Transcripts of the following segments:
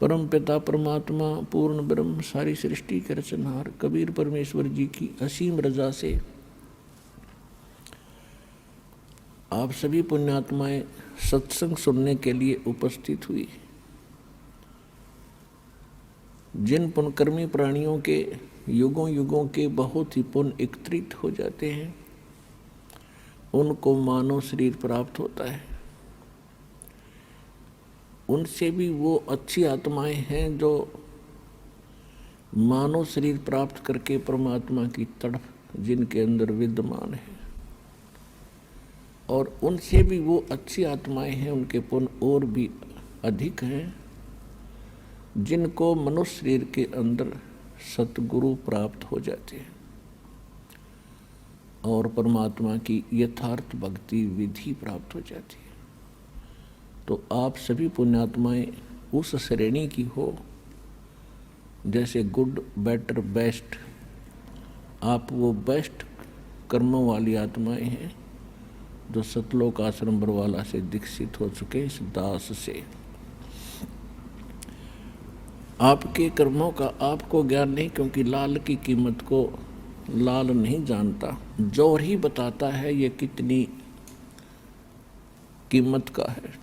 परम पिता परमात्मा पूर्ण ब्रह्म सारी सृष्टि के रचनहार कबीर परमेश्वर जी की असीम रजा से आप सभी पुण्यात्माएं सत्संग सुनने के लिए उपस्थित हुई। जिन पुण्यकर्मी प्राणियों के युगों युगों के बहुत ही पुण्य एकत्रित हो जाते हैं उनको मानव शरीर प्राप्त होता है। उनसे भी वो अच्छी आत्माएं हैं जो मानव शरीर प्राप्त करके परमात्मा की तड़प जिनके अंदर विद्यमान है, और उनसे भी वो अच्छी आत्माएं हैं, उनके पुण्य और भी अधिक हैं, जिनको मनुष्य शरीर के अंदर सतगुरु प्राप्त हो जाते हैं और परमात्मा की यथार्थ भक्ति विधि प्राप्त हो जाती है। तो आप सभी पुण्यात्माएं उस श्रेणी की हो जैसे गुड बेटर बेस्ट, आप वो बेस्ट कर्मों वाली आत्माएं हैं जो सतलोक आश्रम बरवाला से दीक्षित हो चुके इस दास से। आपके कर्मों का आपको ज्ञान नहीं, क्योंकि लाल की कीमत को लाल नहीं जानता, जोर ही बताता है ये कितनी कीमत का है।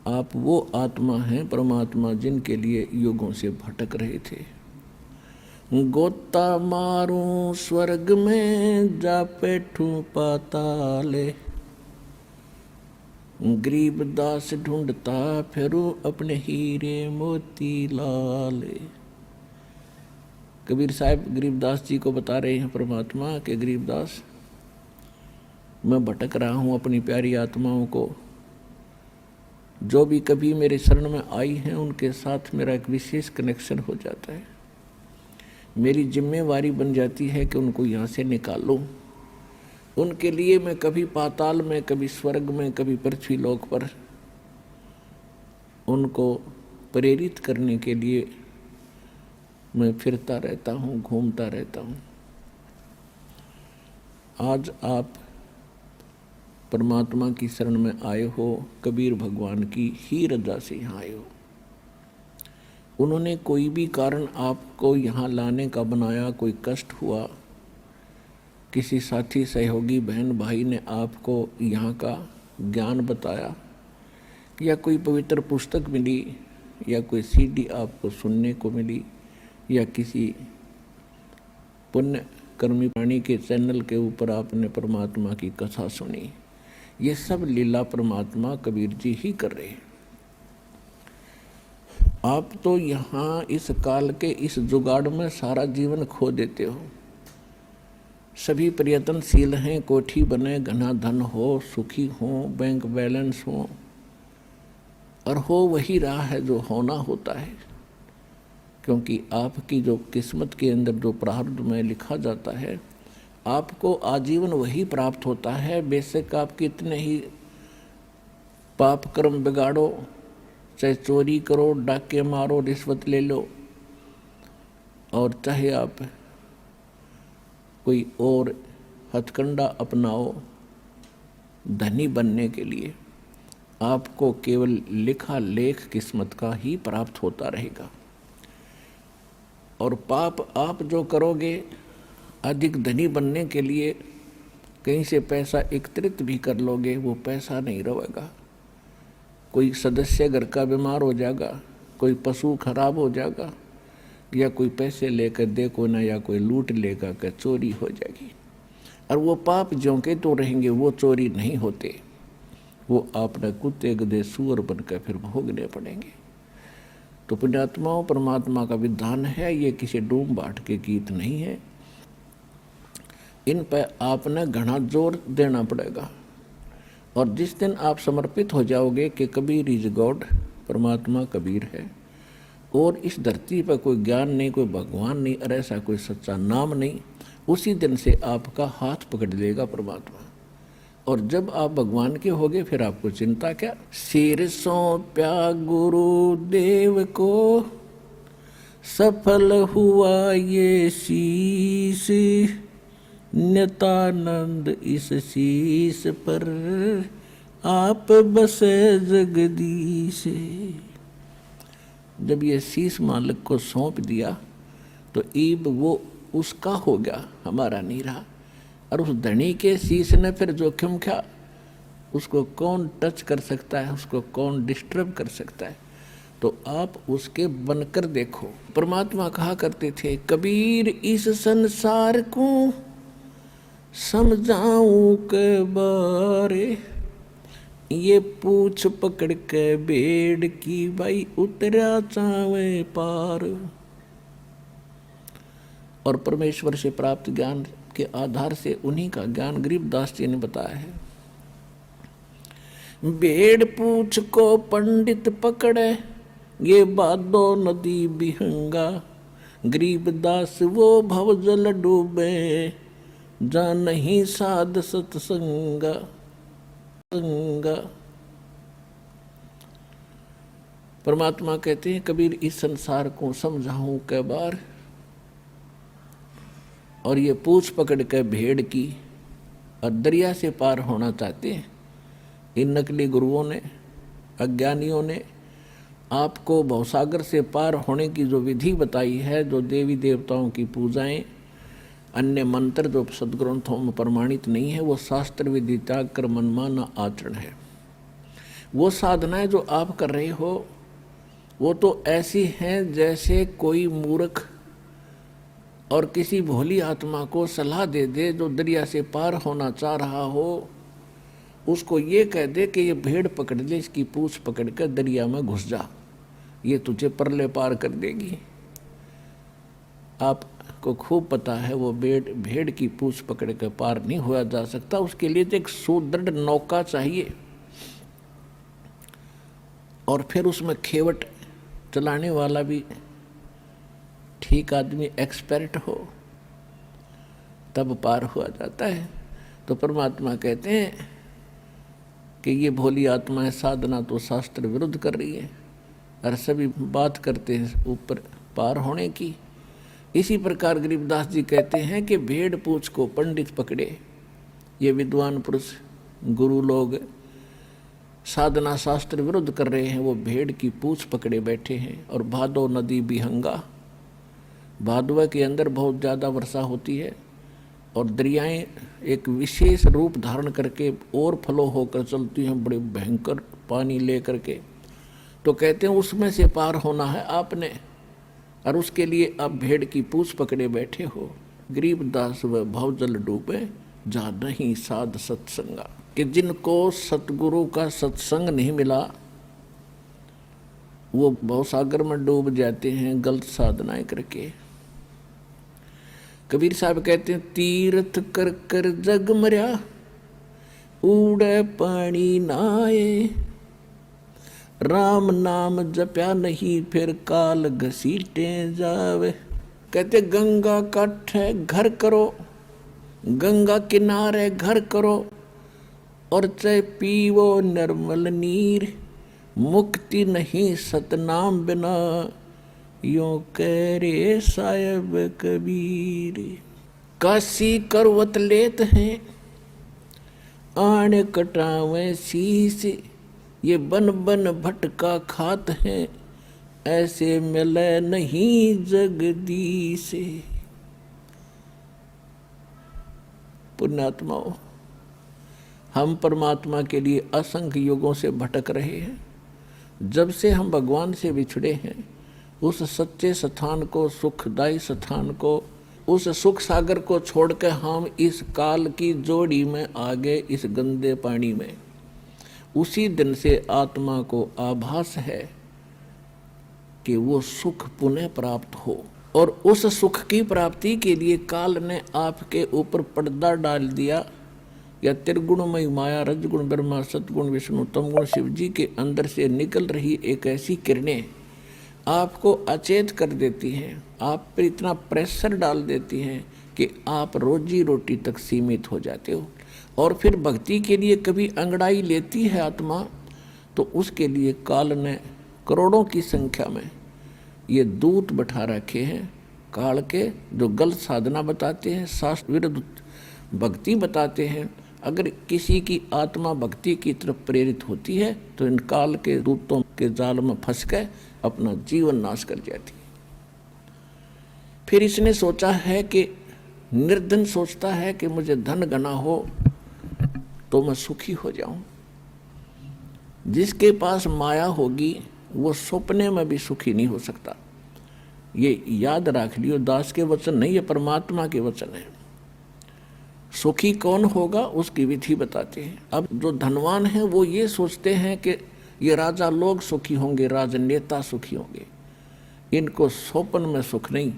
आप वो आत्मा हैं परमात्मा जिनके लिए युगों से भटक रहे थे। गोता मारूं स्वर्ग में जा बैठूं पाताले, गरीब दास ढूंढता फिरूं अपने हीरे मोती लाले। कबीर साहब गरीबदास जी को बता रहे हैं परमात्मा के गरीबदास मैं भटक रहा हूँ अपनी प्यारी आत्माओं को, जो भी कभी मेरे शरण में आई हैं उनके साथ मेरा एक विशेष कनेक्शन हो जाता है। मेरी जिम्मेवारी बन जाती है कि उनको यहाँ से निकालूं। उनके लिए मैं कभी पाताल में, कभी स्वर्ग में, कभी पृथ्वी लोक पर उनको प्रेरित करने के लिए मैं फिरता रहता हूँ, घूमता रहता हूँ। आज आप परमात्मा की शरण में आए हो, कबीर भगवान की ही रजा से यहाँ आए हो। उन्होंने कोई भी कारण आपको यहाँ लाने का बनाया, कोई कष्ट हुआ, किसी साथी सहयोगी बहन भाई ने आपको यहाँ का ज्ञान बताया, या कोई पवित्र पुस्तक मिली, या कोई सीडी आपको सुनने को मिली, या किसी पुण्य कर्मी प्राणी के चैनल के ऊपर आपने परमात्मा की कथा सुनी, ये सब लीला परमात्मा कबीर जी ही कर रहे हैं। आप तो यहाँ इस काल के इस जुगाड़ में सारा जीवन खो देते हो। सभी प्रयत्नशील हैं, कोठी बने, घना धन हो, सुखी हो, बैंक बैलेंस हो, और हो वही रहा है जो होना होता है, क्योंकि आपकी जो किस्मत के अंदर जो प्रारब्ध में लिखा जाता है आपको आजीवन वही प्राप्त होता है। बेशक आप कितने ही पाप कर्म बिगाड़ो, चाहे चोरी करो, डाके मारो, रिश्वत ले लो, और चाहे आप कोई और हथकंडा अपनाओ धनी बनने के लिए, आपको केवल लिखा लेख किस्मत का ही प्राप्त होता रहेगा। और पाप आप जो करोगे अधिक धनी बनने के लिए कहीं से पैसा एकत्रित भी कर लोगे, वो पैसा नहीं रहेगा। कोई सदस्य घर का बीमार हो जाएगा, कोई पशु खराब हो जाएगा, या कोई पैसे लेकर देखो ना, या कोई लूट लेगा कि चोरी हो जाएगी, और वो पाप ज्यों के तो रहेंगे, वो चोरी नहीं होते, वो आपने कुत्ते गधे सूअर बनकर फिर भोगने पड़ेंगे। तो पुण्यात्माओं परमात्मा का विधान है, ये किसी डूम बाट के गीत नहीं है। इन पर आपने घना जोर देना पड़ेगा, और जिस दिन आप समर्पित हो जाओगे कि कबीर इज गॉड, परमात्मा कबीर है, और इस धरती पर कोई ज्ञान नहीं, कोई भगवान नहीं, और ऐसा कोई सच्चा नाम नहीं, उसी दिन से आपका हाथ पकड़ लेगा परमात्मा। और जब आप भगवान के होगे फिर आपको चिंता क्या। सिर सौंप्या गुरुदेव को, सफल हुआ ये शीश, नित्यानंद इस शीश पर आप बसे जगदीश। जब ये शीश मालिक को सौंप दिया तो ईब वो उसका हो गया, हमारा नहीं रहा। और उस धनी के शीश ने फिर जोखिम क्या, उसको कौन टच कर सकता है, उसको कौन डिस्टर्ब कर सकता है। तो आप उसके बनकर देखो। परमात्मा कहा करते थे, कबीर इस संसार को समझाऊं के बारे, ये पूछ पकड़ के भेड़ की भाई उतरा चावे पार। और परमेश्वर से प्राप्त ज्ञान के आधार से उन्हीं का ज्ञान गरीबदास जी ने बताया है। भेड़ पूछ को पंडित पकड़े, ये बादो नदी बिहंगा, गरीबदास वो भवजल डूबे, जा नहीं साध सत्संगा। परमात्मा कहते हैं, कबीर इस संसार को समझाऊं कै बार, और ये पूछ पकड़ के भेड़ की और दरिया से पार होना चाहते हैं। इन नकली गुरुओं ने, अज्ञानियों ने आपको भवसागर से पार होने की जो विधि बताई है, जो देवी देवताओं की पूजाएं, अन्य मंत्र जो सदग्रंथों में प्रमाणित नहीं है, वो शास्त्र विधि त्याग कर मनमाना आचरण है। वो साधनाएं जो आप कर रहे हो वो तो ऐसी हैं जैसे कोई मूर्ख और किसी भोली आत्मा को सलाह दे दे जो दरिया से पार होना चाह रहा हो, उसको ये कह दे कि ये भेड़ पकड़ ले, इसकी पूंछ पकड़ कर दरिया में घुस जा, ये तुझे परले पार कर देगी। आपको खूब पता है वो भेड़ की पूंछ पकड़ कर पार नहीं हुआ जा सकता। उसके लिए तो एक सुदृढ़ नौका चाहिए और फिर उसमें खेवट चलाने वाला भी ठीक आदमी, एक्सपर्ट हो, तब पार हुआ जाता है। तो परमात्मा कहते हैं कि ये भोली आत्माएं साधना तो शास्त्र विरुद्ध कर रही है और सभी बात करते हैं ऊपर पार होने की। इसी प्रकार गरीबदास जी कहते हैं कि भेड़ पूंछ को पंडित पकड़े, ये विद्वान पुरुष गुरु लोग साधना शास्त्र विरुद्ध कर रहे हैं, वो भेड़ की पूंछ पकड़े बैठे हैं। और भादो नदी बिहंगा, भादवा के अंदर बहुत ज़्यादा वर्षा होती है और दरियाएं एक विशेष रूप धारण करके और फ्लो होकर चलती हैं, बड़े भयंकर पानी ले करके। तो कहते हैं उसमें से पार होना है आपने, और उसके लिए आप भेड़ की पूंछ पकड़े बैठे हो। गरीबदास व भवजल डूबे, जा नहीं साध सत्संगा, कि जिनको सतगुरु का सत्संग नहीं मिला वो भवसागर में डूब जाते हैं गलत साधनाएं करके। कबीर साहब कहते हैं, तीर्थ कर कर जग मर्या, उड़े पानी नाए, राम नाम जप्या नहीं फिर काल घसीटे जावे। कहते गंगा काठे घर करो, गंगा किनारे घर करो, और चाहे पीवो निर्मल नीर, मुक्ति नहीं सतनाम बिना, यों कह रे साहिब कबीर। काशी करवत लेत हैं, आण कटावे शीश, ये बन बन भटका खात हैं, ऐसे मिले नहीं जगदीश। पुण्यात्माओं, हम परमात्मा के लिए असंख्य युगों से भटक रहे हैं। जब से हम भगवान से बिछड़े हैं, उस सच्चे स्थान को, सुखदायी स्थान को, उस सुख सागर को छोड़कर हम इस काल की जोड़ी में आ गए, इस गंदे पानी में। उसी दिन से आत्मा को आभास है कि वो सुख पुनः प्राप्त हो, और उस सुख की प्राप्ति के लिए काल ने आपके ऊपर पर्दा डाल दिया, या त्रिगुणमयी माया, रजगुण ब्रह्मा, सतगुण विष्णु, तमगुण शिव जी के अंदर से निकल रही एक ऐसी किरणें आपको अचेत कर देती हैं, आप पर इतना प्रेशर डाल देती हैं कि आप रोजी रोटी तक सीमित हो जाते हो। और फिर भक्ति के लिए कभी अंगड़ाई लेती है आत्मा, तो उसके लिए काल ने करोड़ों की संख्या में ये दूत बैठा रखे हैं काल के, जो गलत साधना बताते हैं, शास्त्र विरुद्ध भक्ति बताते हैं, अगर किसी की आत्मा भक्ति की तरफ प्रेरित होती है तो इन काल के दूतों के जाल में फंस के अपना जीवन नाश कर जाती है। फिर इसने सोचा है कि निर्धन सोचता है कि मुझे धन घना हो तो मैं सुखी हो जाऊं। जिसके पास माया होगी वो सपने में भी सुखी नहीं हो सकता। ये याद रख लियो, दास के वचन नहीं, ये परमात्मा के वचन है। सुखी कौन होगा उसकी विधि बताते हैं। अब जो धनवान हैं वो ये सोचते हैं कि ये राजा लोग सुखी होंगे, राजनेता सुखी होंगे, इनको सोपन में सुख नहीं।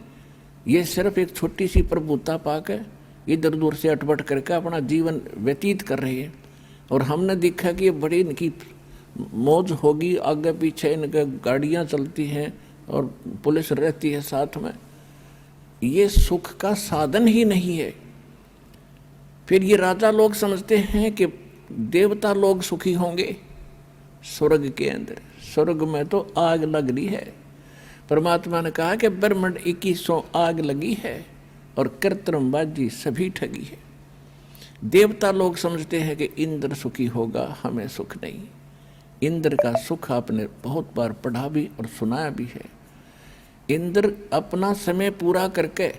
ये सिर्फ एक छोटी सी प्रभुता पाकर इधर उधर से अटपट करके अपना जीवन व्यतीत कर रहे हैं। और हमने देखा कि ये बड़ी इनकी मौज होगी, आगे पीछे इनके गाड़ियाँ चलती हैं और पुलिस रहती है साथ में। ये सुख का साधन ही नहीं है। फिर ये राजा लोग समझते हैं कि देवता लोग सुखी होंगे स्वर्ग के अंदर। स्वर्ग में तो आग लग रही है। परमात्मा ने कहा कि ब्रह्मांड 2100 आग लगी है और कृत्रिमबाजी सभी ठगी है। देवता लोग समझते हैं कि इंद्र सुखी होगा, हमें सुख नहीं। इंद्र का सुख आपने बहुत बार पढ़ा भी और सुनाया भी है। इंद्र अपना समय पूरा करके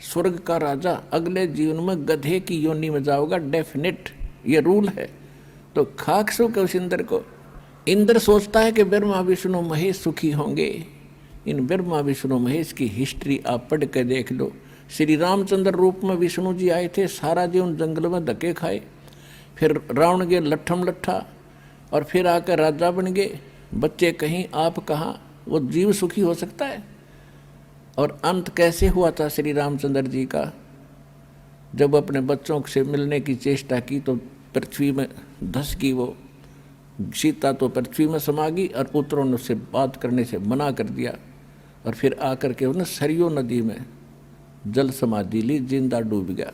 स्वर्ग का राजा अगले जीवन में गधे की योनि में जाओगा, डेफिनेट, ये रूल है। तो खाक सुख उस इंद्र को। इंद्र सोचता है कि ब्रह्मा विष्णु महेश सुखी होंगे। इन ब्रह्मा विष्णु महेश की हिस्ट्री आप पढ़ के देख लो। श्री रामचंद्र रूप में विष्णु जी आए थे, सारा जीवन जंगल में धक्के खाए, फिर रावण के लट्ठम लट्ठा, और फिर आकर राजा बन गए। बच्चे कहीं आप कहाँ, वो जीव सुखी हो सकता है? और अंत कैसे हुआ था श्री रामचंद्र जी का? जब अपने बच्चों से मिलने की चेष्टा की तो पृथ्वी में धस गई वो सीता, तो पृथ्वी में समा गई और पुत्रों ने उससे बात करने से मना कर दिया। और फिर आकर के उन्हें सरयू नदी में जल समाधि ली, जिंदा डूब गया।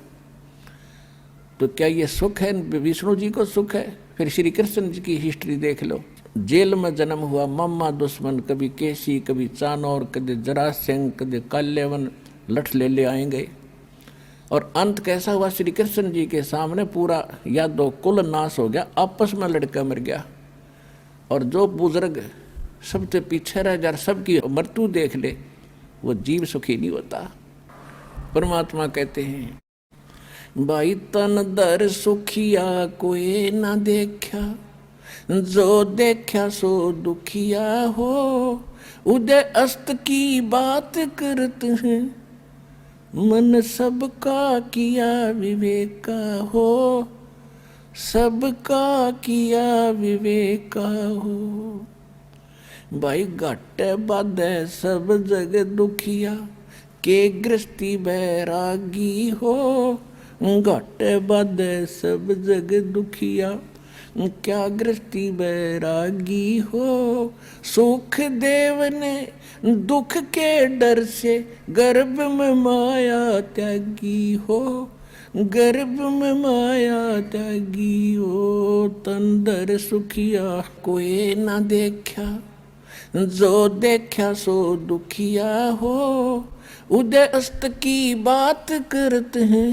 तो क्या ये सुख है? विष्णु जी को सुख है? फिर श्री कृष्ण जी की हिस्ट्री देख लो। जेल में जन्म हुआ, मम्मा दुश्मन, कभी केसी, कभी चानौर, कभी जरासंध, कभी काल्यवन, लठ ले आएंगे। और अंत कैसा हुआ? श्री कृष्ण जी के सामने पूरा यादव कुल नाश हो गया, आपस में लड़का मर गया। और जो बुजुर्ग सबसे पीछे रह जा, सबकी मृत्यु देख ले, वो जीव सुखी नहीं होता। परमात्मा कहते हैं, भाई तन दर सुखिया कोई ना देखा, जो देखा सो दुखिया हो। उदय अस्त की बात करते हैं, मन सबका किया विवेका हो। सबका किया विवेका हो। भाई घाटे बाधे सब जग दुखिया, के गृहस्थी बैरागी हो। घाटे बाधे सब जग दुखिया, क्या गृहस्थी बैरागी हो। सुख देव ने दुख के डर से, गर्भ में माया त्यागी हो। गर्भ में माया त्यागी हो। तंदर सुखिया कोई ना देखा, जो देखा सो दुखिया हो। उदय अस्त की बात करते हैं,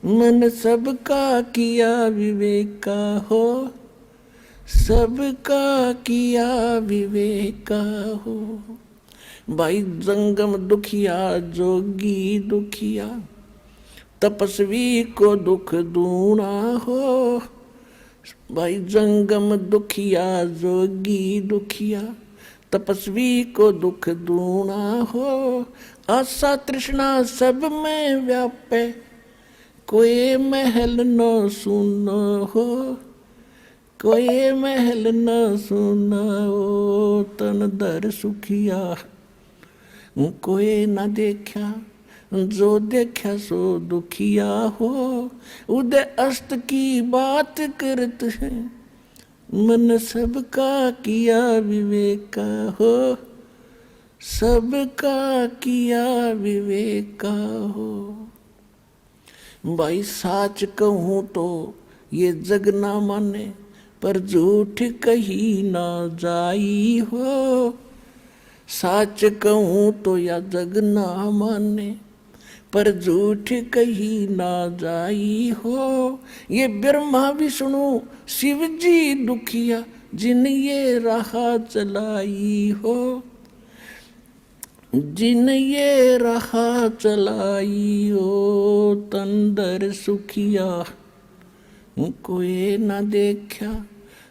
मन सबका किया विवेका हो। सबका किया विवेका हो। भाई जंगम दुखिया जोगी दुखिया, तपस्वी को दुख दूना हो। भाई जंगम दुखिया जोगी दुखिया, तपस्वी को दुख दूना हो। आशा तृष्णा सब में व्यापे, कोई महल न सुना हो। कोई महल न सुना हो। तन दर सुखिया कोई न देखा, जो देखा सो दुखिया हो। उदय अस्त की बात करते हैं, मन सबका किया विवेका हो। सबका किया विवेका हो। भाई साच कहूँ तो ये जग ना माने, पर झूठ कही ना जाई हो। साच कहूँ तो या जग ना माने, पर झूठ कही ना जाई हो। ये ब्रह्मा विष्णु शिव जी दुखिया जिन ये राह चलाई हो, जिन ये राह चलाई हो। तंदर सुखिया कोई न देखा,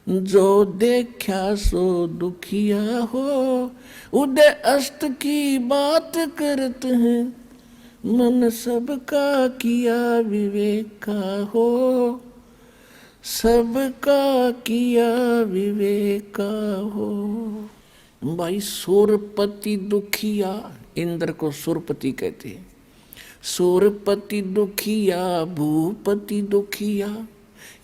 जो देखा सो दुखिया हो। उदय अस्त की बात करते हैं, मन सबका किया विवेका हो, सबका किया विवेका हो। भाई सूरपति दुखिया, इंद्र को सूरपति कहते हैं। सूरपति दुखिया भूपति दुखिया,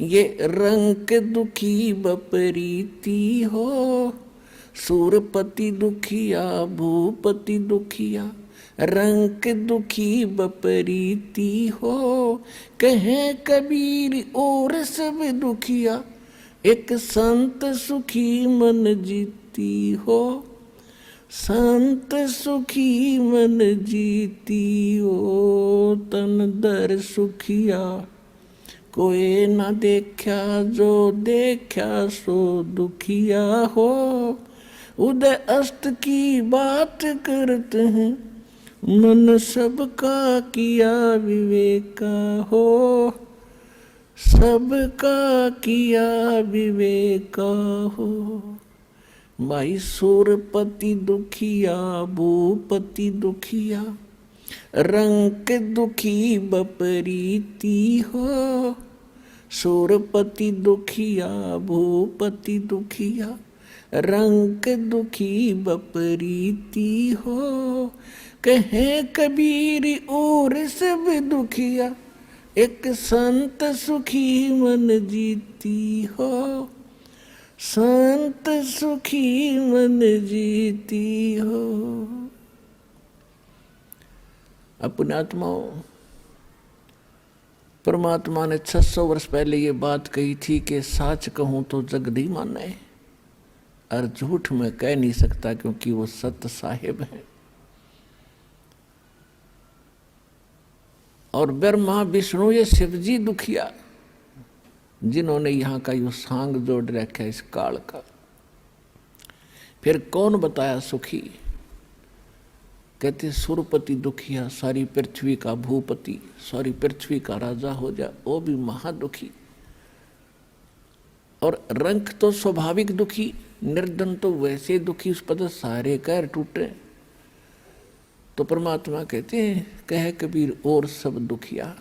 ये रंग दुखी बपरीती हो। सूरपति दुखिया भूपति दुखिया, रंग दुखी बपरीती हो। कहें कबीर और सब दुखिया, एक संत सुखी मन जीती हो। संत सुखी मन जीती हो। तन दर सुखिया कोई न देखा, जो देखा सो दुखिया हो। उदय अस्त की बात करते हैं, मन सबका किया विवेका हो, सबका किया विवेका हो। भाई सूरपति दुखिया भूपति दुखिया, रंग दुखी बपरीती हो। सूरपति दुखिया भूपति दुखिया, रंग दुखी बपरीती हो। कहे कबीर और सब दुखिया, एक संत सुखी मन जीती हो। संत सुखी मन जीती हो। अपने आत्माओं, परमात्मा ने 600 वर्ष पहले ये बात कही थी कि साच कहूं तो जग नहीं माने, और झूठ में कह नहीं सकता क्योंकि वो सत्य साहिब है। और ब्रह्मा विष्णु ये शिवजी दुखिया, जिन्होंने यहाँ का यो सांग जोड़ रखा है इस काल का। फिर कौन बताया सुखी? कहते सुरपति दुखिया, सारी पृथ्वी का भूपति, सारी पृथ्वी का राजा हो जा, वो भी महादुखी। और रंक तो स्वाभाविक दुखी, निर्धन तो वैसे दुखी, उस पर सारे कैर टूटे। तो परमात्मा कहते हैं, कह कबीर और सब दुखिया,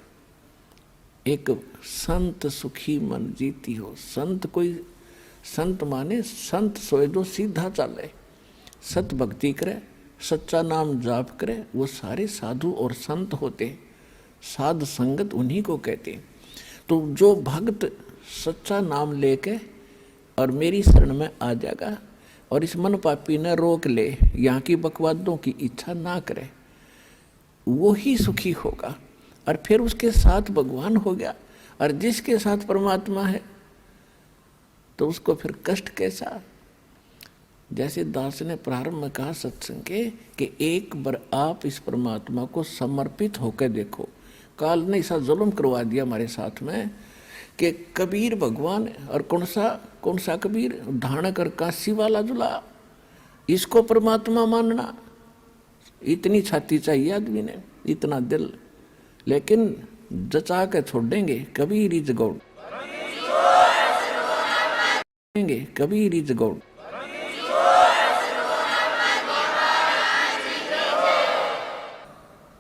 एक संत सुखी मन जीती हो। संत कोई, संत माने संत सोए जो सीधा चले, सत भक्ति करे, सच्चा नाम जाप करे, वो सारे साधु और संत होते। साध संगत उन्हीं को कहते। तो जो भक्त सच्चा नाम लेके और मेरी शरण में आ जाएगा और इस मन पापी ने रोक ले, यहाँ की बकवादों की इच्छा ना करे, वो ही सुखी होगा। और फिर उसके साथ भगवान हो गया, और जिसके साथ परमात्मा है तो उसको फिर कष्ट कैसा। जैसे दास ने प्रारंभ में कहा सत्संग के कि एक बार आप इस परमात्मा को समर्पित होकर देखो। काल ने ऐसा जुल्म करवा दिया हमारे साथ में कि कबीर भगवान, और कौन सा कबीर, धाणक और काशी वाला जुला, इसको परमात्मा मानना। इतनी छाती चाहिए आदमी ने, इतना दिल, लेकिन जचा के छोड़ेंगे। Kabir is God, Kabir is God.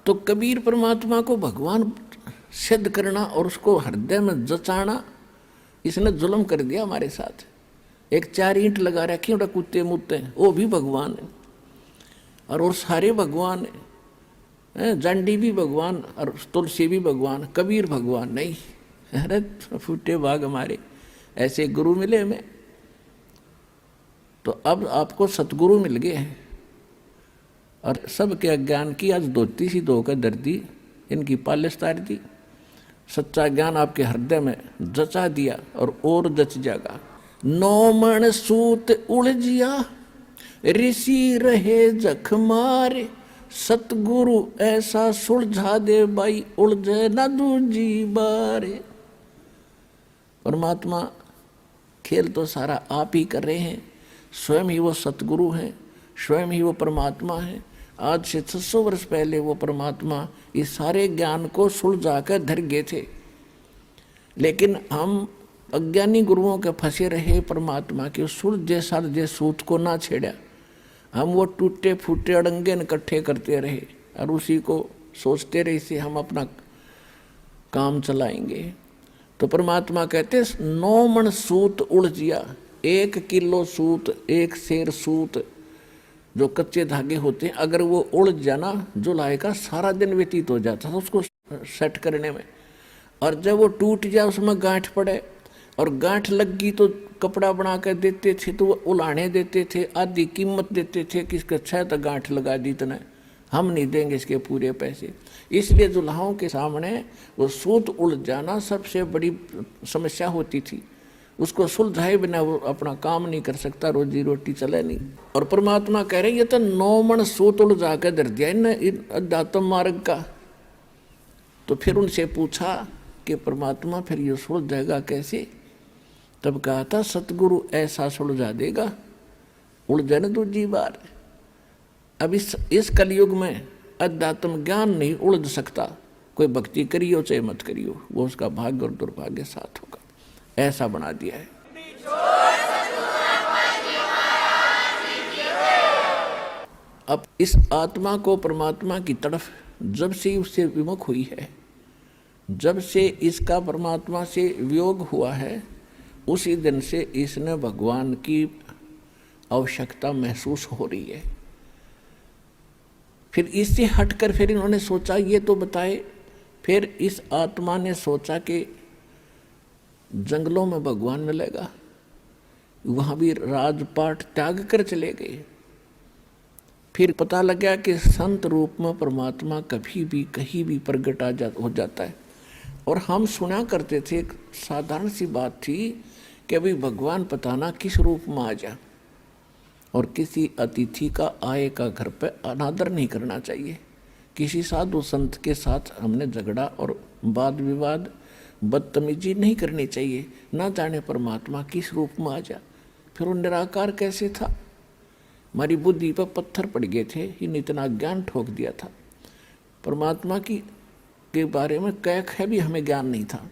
तो कबीर परमात्मा को भगवान सिद्ध करना और उसको हृदय में जचाना, इसने जुल्म कर दिया हमारे साथ। एक 4 ईंट लगा रखी उड़ा कुत्ते मुत्ते, वो भी भगवान है, और वो सारे भगवान है। जांडी भी भगवान और तुलसी भी भगवान, कबीर भगवान नहीं। अरे फूटे बाग हमारे ऐसे गुरु मिले हमें। तो अब आपको सतगुरु मिल गए हैं, और सबके अज्ञान की आज धोती सी धोकर धरती, इनकी पालिश तार दी। सच्चा ज्ञान आपके हृदय में जचा दिया और जच जाएगा। 9 मण सूत उलझिया, ऋषि रहे जख मारे, सतगुरु ऐसा सुलझा दे भाई, उलझे ना दूजी बारे। परमात्मा खेल तो सारा आप ही कर रहे हैं, स्वयं ही वो सतगुरु हैं, स्वयं ही वो परमात्मा है। आज से 600 वर्ष पहले वो परमात्मा इस सारे ज्ञान को सुलझा कर धर गए थे, लेकिन हम अज्ञानी गुरुओं के फंसे रहे परमात्मा के सुलझे सालझे सूत को ना छेड़ा। हम वो टूटे फूटे अड़ंगे इकट्ठे करते रहे और उसी को सोचते रहे से हम अपना काम चलाएंगे। तो परमात्मा कहते 9 मन सूत उलझिया, 1 किलो सूत, 1 सेर सूत जो कच्चे धागे होते हैं, अगर वो उलझ जाना जुलाई का सारा दिन व्यतीत हो जाता था उसको सेट करने में। और जब वो टूट जाए उसमें गांठ पड़े और गांठ लग गई तो कपड़ा बना कर देते थे, तो वो उलाने देते थे, आधी कीमत देते थे कि इसका 6 तो गांठ लगा दी इतना, हम नहीं देंगे इसके पूरे पैसे। इसलिए दुल्हाओं के सामने वो सूत उलझ जाना सबसे बड़ी समस्या होती थी। उसको सुलझाए बिना वो अपना काम नहीं कर सकता, रोजी रोटी चले नहीं। और परमात्मा कह रहे ये तो 9 मन सूत उलझा कर धर दिया इन अध्यात्म मार्ग का। तो फिर उनसे पूछा कि परमात्मा फिर ये सुलझाएगा कैसे? तब कहा था सतगुरु ऐसा सुलझा देगा, उलझे न दूजी बार। अब इस कलयुग में अध्यात्म ज्ञान नहीं उलझ सकता, कोई भक्ति करियो चाहे मत करियो, वो उसका भाग्य और दुर्भाग्य साथ होगा, ऐसा बना दिया है। अब इस आत्मा को परमात्मा की तरफ जब से उससे विमुख हुई है, जब से इसका परमात्मा से वियोग हुआ है, उसी दिन से इसने भगवान की आवश्यकता महसूस हो रही है। फिर इससे हटकर फिर इन्होंने सोचा ये तो बताए। फिर इस आत्मा ने सोचा कि जंगलों में भगवान मिलेगा, वहाँ भी राजपाट त्याग कर चले गए। फिर पता लगा कि संत रूप में परमात्मा कभी भी कहीं भी प्रकट हो जाता है। और हम सुना करते थे, एक साधारण सी बात थी कि अभी भगवान पता ना किस रूप में आ जा, और किसी अतिथि का आए का घर पे अनादर नहीं करना चाहिए। किसी साधु संत के साथ हमने झगड़ा और वाद विवाद बदतमीजी नहीं करनी चाहिए। ना जाने परमात्मा किस रूप में आ जा। फिर वो निराकार कैसे था, हमारी बुद्धि पर पत्थर पड़ गए थे, इन इतना ज्ञान ठोक दिया था। परमात्मा के बारे में कैक है भी हमें ज्ञान नहीं था।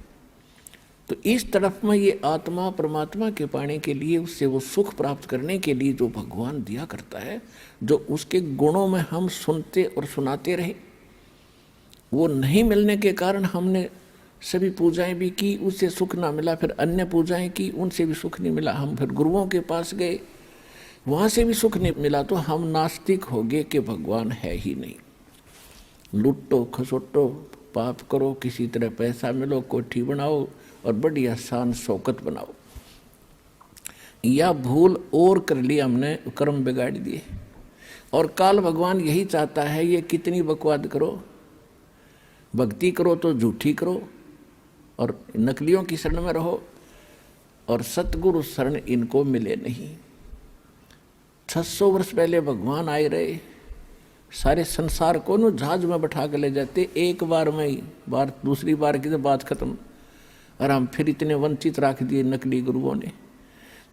तो इस तरफ में ये आत्मा परमात्मा के पाने के लिए, उससे वो सुख प्राप्त करने के लिए जो भगवान दिया करता है, जो उसके गुणों में हम सुनते और सुनाते रहे, वो नहीं मिलने के कारण हमने सभी पूजाएं भी की, उससे सुख ना मिला। फिर अन्य पूजाएं की, उनसे भी सुख नहीं मिला। हम फिर गुरुओं के पास गए, वहाँ से भी सुख नहीं मिला। तो हम नास्तिक हो गए कि भगवान है ही नहीं। लुटो खसोटो पाप करो, किसी तरह पैसा मिलो, कोठी बनाओ और बढ़िया शान शौकत बनाओ। या भूल और कर ली हमने, कर्म बिगाड़ दिए। और काल भगवान यही चाहता है, ये कितनी बकवाद करो, भक्ति करो तो झूठी करो और नकलियों की शरण में रहो, और सतगुरु शरण इनको मिले नहीं। 600 वर्ष पहले भगवान आए रहे, सारे संसार को न जहाज में बैठा कर ले जाते, एक बार में ही, बार दूसरी बार की तो बात खत्म। और हम फिर इतने वंचित रख दिए नकली गुरुओं ने।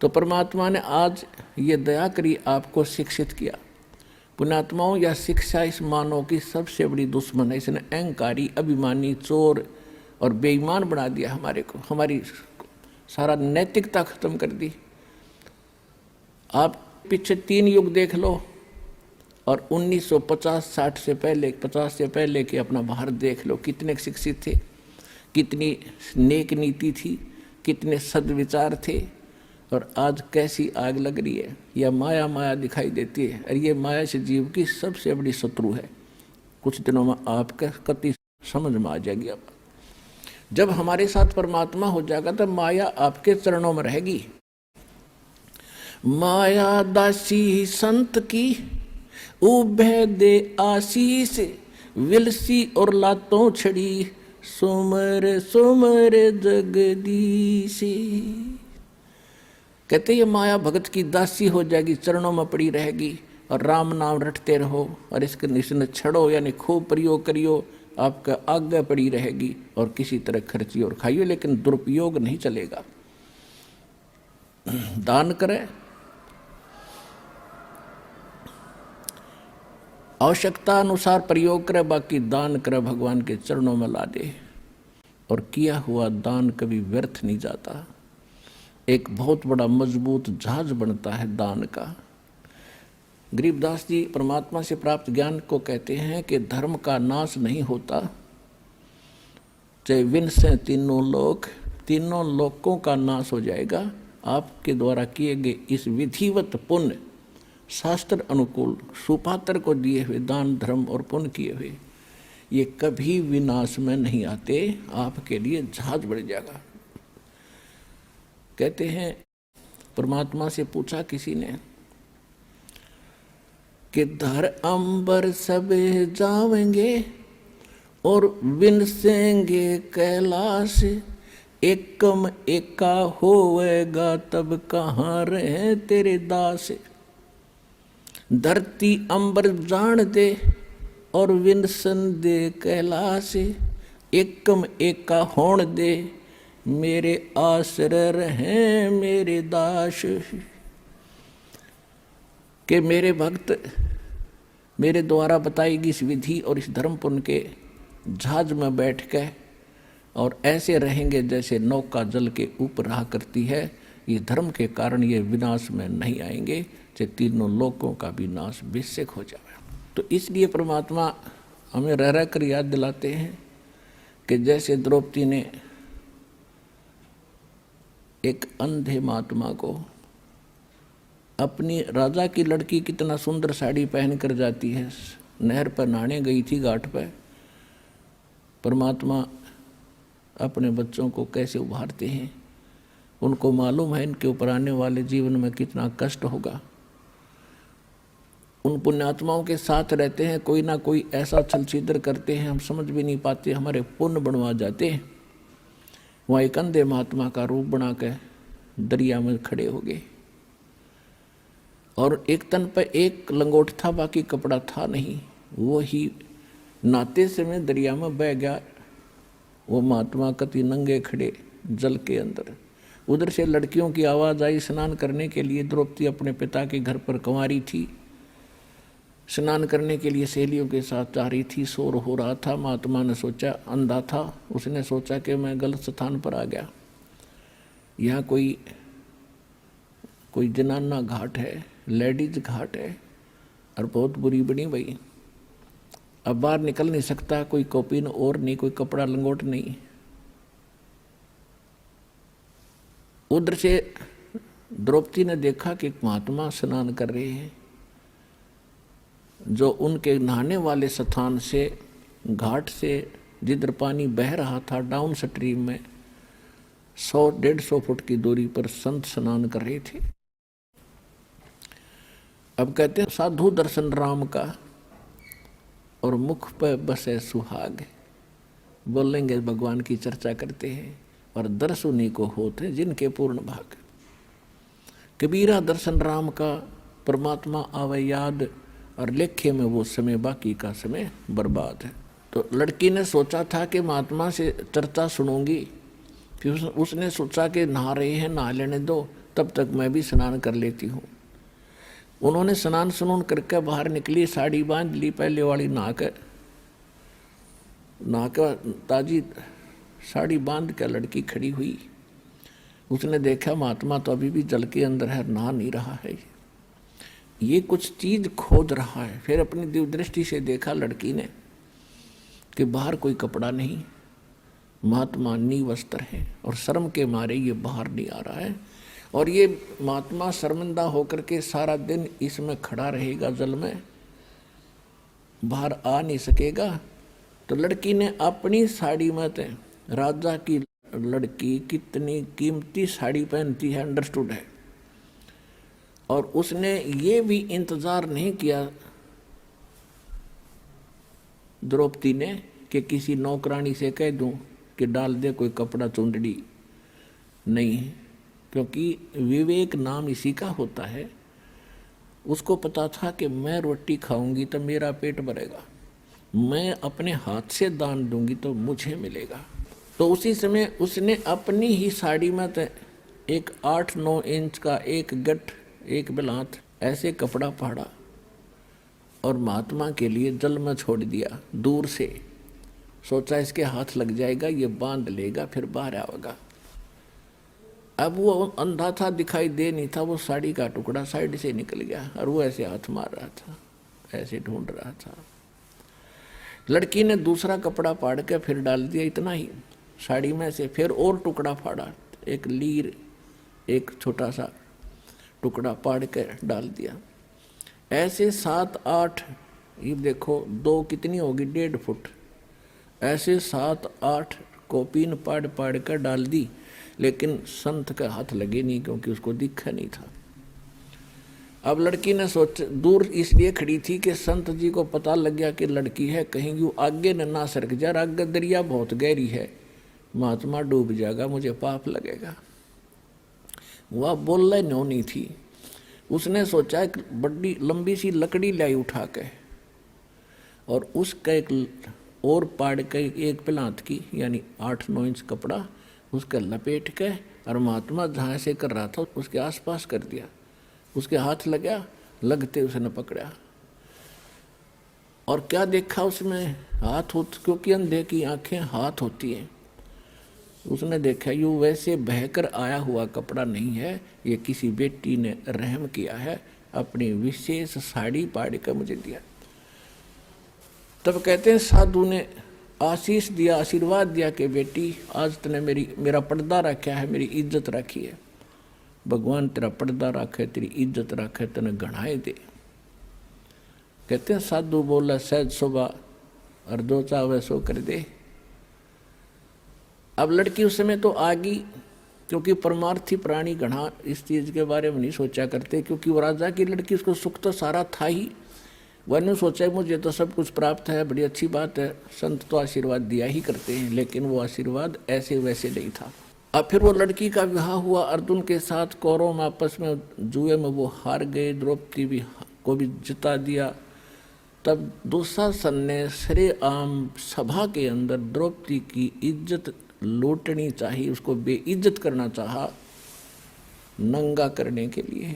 तो परमात्मा ने आज ये दया करी, आपको शिक्षित किया। पुण्यात्माओं, या शिक्षा इस मानव की सबसे बड़ी दुश्मन है। इसने अहंकारी, अभिमानी, चोर और बेईमान बना दिया हमारे को, हमारी सारा नैतिकता खत्म कर दी। आप पीछे 3 युग देख लो, और 1950-60 से पहले, 50 से पहले के अपना भारत देख लो, कितने शिक्षित थे, कितनी नेक नीति थी, कितने सद्विचार थे। और आज कैसी आग लग रही है, या माया माया दिखाई देती है। और ये माया से जीव की सबसे बड़ी शत्रु है। कुछ दिनों में आपका कति समझ में आ जाएगी। अब जब हमारे साथ परमात्मा हो जाएगा तब माया आपके चरणों में रहेगी। माया दासी संत की उभे दे आशीष, विलसी और लातों छड़ी, सुमर सुमर जगदीश। कहते ये माया भगत की दासी हो जाएगी, चरणों में पड़ी रहेगी, और राम नाम रटते रहो और इसने छड़ो यानी खूब प्रयोग करियो, आपका आज्ञा पड़ी रहेगी और किसी तरह खर्ची और खाइयो, लेकिन दुरुपयोग नहीं चलेगा। दान करें, आवश्यकता अनुसार प्रयोग करे, बाकी दान करे भगवान के चरणों में ला दे। और किया हुआ दान कभी व्यर्थ नहीं जाता, एक बहुत बड़ा मजबूत जहाज बनता है दान का। गरीबदास जी परमात्मा से प्राप्त ज्ञान को कहते हैं कि धर्म का नाश नहीं होता, चाहे विन से तीनों लोकों का नाश हो जाएगा। आपके द्वारा किए गए इस विधिवत पुण्य, शास्त्र अनुकूल, सुपात्र को दिए हुए दान धर्म और पुण्य किए हुए, ये कभी विनाश में नहीं आते, आपके लिए जहाज बढ़ जाएगा। कहते हैं परमात्मा से पूछा किसी ने कि धर अंबर सब जावेंगे और विनसेंगे कैलाश, एकम एका होवेगा तब कहाँ रहे तेरे दास। धरती अंबर जान दे और विनसन दे कैलाश, एकम एका होण दे मेरे आश्रय रहे मेरे दास। कि मेरे भक्त मेरे द्वारा बताई गई इस विधि और इस धर्म पुण्य के जहाज में बैठ के और ऐसे रहेंगे जैसे नौका जल के ऊपर रहा करती है। ये धर्म के कारण ये विनाश में नहीं आएंगे, चाहे तीनों लोकों का भी नाश बेशक हो जाए। तो इसलिए परमात्मा हमें रह रह कर याद दिलाते हैं कि जैसे द्रौपदी ने एक अंधे महात्मा को, अपनी राजा की लड़की कितना सुंदर साड़ी पहन कर जाती है, नहर पर नहाने गई थी घाट पर, परमात्मा अपने बच्चों को कैसे उभारते हैं। उनको मालूम है इनके ऊपर आने वाले जीवन में कितना कष्ट होगा। उन पुण्यात्माओं के साथ रहते हैं, कोई ना कोई ऐसा छल छिद्र करते हैं, हम समझ भी नहीं पाते, हमारे पुण्य बनवा जाते हैं। वहाँ एक अंधे महात्मा का रूप बना के दरिया में खड़े हो गए और एक तन पर एक लंगोट था, बाकी कपड़ा था नहीं। वो ही नहाते समय दरिया में बह गया। वो महात्मा कति नंगे खड़े जल के अंदर। उधर से लड़कियों की आवाज़ आई स्नान करने के लिए। द्रौपदी अपने पिता के घर पर कंवारी थी, स्नान करने के लिए सहेलियों के साथ जा रही थी। शोर हो रहा था। महात्मा ने सोचा, अंधा था, उसने सोचा कि मैं गलत स्थान पर आ गया, यहाँ कोई जनाना घाट है, लेडीज घाट है और बहुत बुरी बनी भाई। अब बाहर निकल नहीं सकता, कोई कॉपिन और नहीं, कोई कपड़ा लंगोट नहीं। उधर से द्रौपदी ने देखा कि महात्मा स्नान कर रहे हैं, जो उनके नहाने वाले स्थान से, घाट से जिधर पानी बह रहा था डाउन स्ट्रीम में 100-150 फुट की दूरी पर संत स्नान कर रहे थे। अब कहते हैं साधु दर्शन राम का और मुख पर बसे सुहाग। बोलेंगे भगवान की चर्चा करते हैं और दर्श उन्हीं को होते जिनके पूर्ण भाग। कबीरा दर्शन राम का, परमात्मा आवे याद और लेखे में वो समय, बाकी का समय बर्बाद है। तो लड़की ने सोचा था कि महात्मा से चर्चा सुनूंगी, फिर उसने सोचा कि नहा रहे हैं, नहा लेने दो, तब तक मैं भी स्नान कर लेती हूँ। उन्होंने स्नान सुनून करके बाहर निकली, साड़ी बांध ली पहले वाली, नहा कर ताजी साड़ी बांध कर लड़की खड़ी हुई। उसने देखा महात्मा तो अभी भी जल के अंदर है, नहा नहीं रहा है, ये कुछ चीज खोज रहा है। फिर अपनी दिव्य दृष्टि से देखा लड़की ने कि बाहर कोई कपड़ा नहीं, महात्मा निवस्त्र है और शर्म के मारे ये बाहर नहीं आ रहा है। और ये महात्मा शर्मिंदा होकर के सारा दिन इसमें खड़ा रहेगा, जल में बाहर आ नहीं सकेगा। तो लड़की ने अपनी साड़ी में, राजा की लड़की कितनी कीमती साड़ी पहनती है, अंडरस्टूड है। और उसने ये भी इंतजार नहीं किया द्रौपदी ने कि किसी नौकरानी से कह दूं कि डाल दे कोई कपड़ा चुंदड़ी, नहीं, क्योंकि विवेक नाम इसी का होता है। उसको पता था कि मैं रोटी खाऊंगी तो मेरा पेट भरेगा, मैं अपने हाथ से दान दूंगी तो मुझे मिलेगा। तो उसी समय उसने अपनी ही साड़ी में तो एक 8-9 इंच का एक गठ, एक बिलात ऐसे कपड़ा फाड़ा और महात्मा के लिए जल में छोड़ दिया दूर से। सोचा इसके हाथ लग जाएगा, ये बांध लेगा, फिर बाहर आएगा। अब वो अंधा था, दिखाई दे नहीं था, वो साड़ी का टुकड़ा साइड से निकल गया और वो ऐसे हाथ मार रहा था, ऐसे ढूंढ रहा था। लड़की ने दूसरा कपड़ा फाड़ के फिर डाल दिया, इतना ही साड़ी में से। फिर और टुकड़ा फाड़ा, एक लीर, एक छोटा सा टुकड़ा फाड़ के डाल दिया। ऐसे 7-8, ये देखो 2 कितनी होगी, 1.5 फुट, ऐसे 7-8 कॉपीन पाड़ पाड़ कर डाल दी। लेकिन संत का हाथ लगे नहीं, क्योंकि उसको दिखा नहीं था। अब लड़की ने सोच, दूर इसलिए खड़ी थी कि संत जी को पता लग गया कि लड़की है, कहीं यूँ आगे न ना सरक जा, आगे दरिया बहुत गहरी है, महात्मा डूब जाएगा, मुझे पाप लगेगा। वह बोलने नो नहीं थी। उसने सोचा एक बड़ी लंबी सी लकड़ी लाई उठा के और उसका एक और पाड़ के एक पिलांत की, यानी 8-9 इंच कपड़ा उसका लपेट के और महात्मा जहाँ से कर रहा था उसके आसपास कर दिया। उसके हाथ लगा, लगते उसने पकड़ा और क्या देखा उसमें, हाथ क्योंकि अंधे की आंखें हाथ होती हैं। उसने देखा यूँ वैसे बहकर आया हुआ कपड़ा नहीं है, ये किसी बेटी ने रहम किया है, अपनी विशेष साड़ी पाड़ कर मुझे दिया। तब कहते हैं साधु ने आशीष दिया, आशीर्वाद दिया कि बेटी आज तूने मेरा पर्दा रखा है, मेरी इज्जत रखी है, भगवान तेरा पर्दा रखे, तेरी इज्जत रखे, तने गणाए दे। कहते हैं साधु बोला सहज सुबह और जो चाहे सो कर दे। अब लड़की उस समय तो आ गई, क्योंकि परमार्थी प्राणी घना इस चीज़ के बारे में नहीं सोचा करते, क्योंकि वो राजा की लड़की, उसको सुख तो सारा था ही। वह सोचा मुझे तो सब कुछ प्राप्त है, बड़ी अच्छी बात है, संत तो आशीर्वाद दिया ही करते हैं, लेकिन वो आशीर्वाद ऐसे वैसे नहीं था। अब फिर वो लड़की का विवाह हुआ अर्जुन के साथ, कौरव में आपस में जुए में वो हार गए, द्रौपदी को भी जिता दिया। तब दुशासन ने सरेआम सभा के अंदर द्रौपदी की इज्जत लूटनी चाहिए, उसको बेइज्जत करना चाहा, नंगा करने के लिए।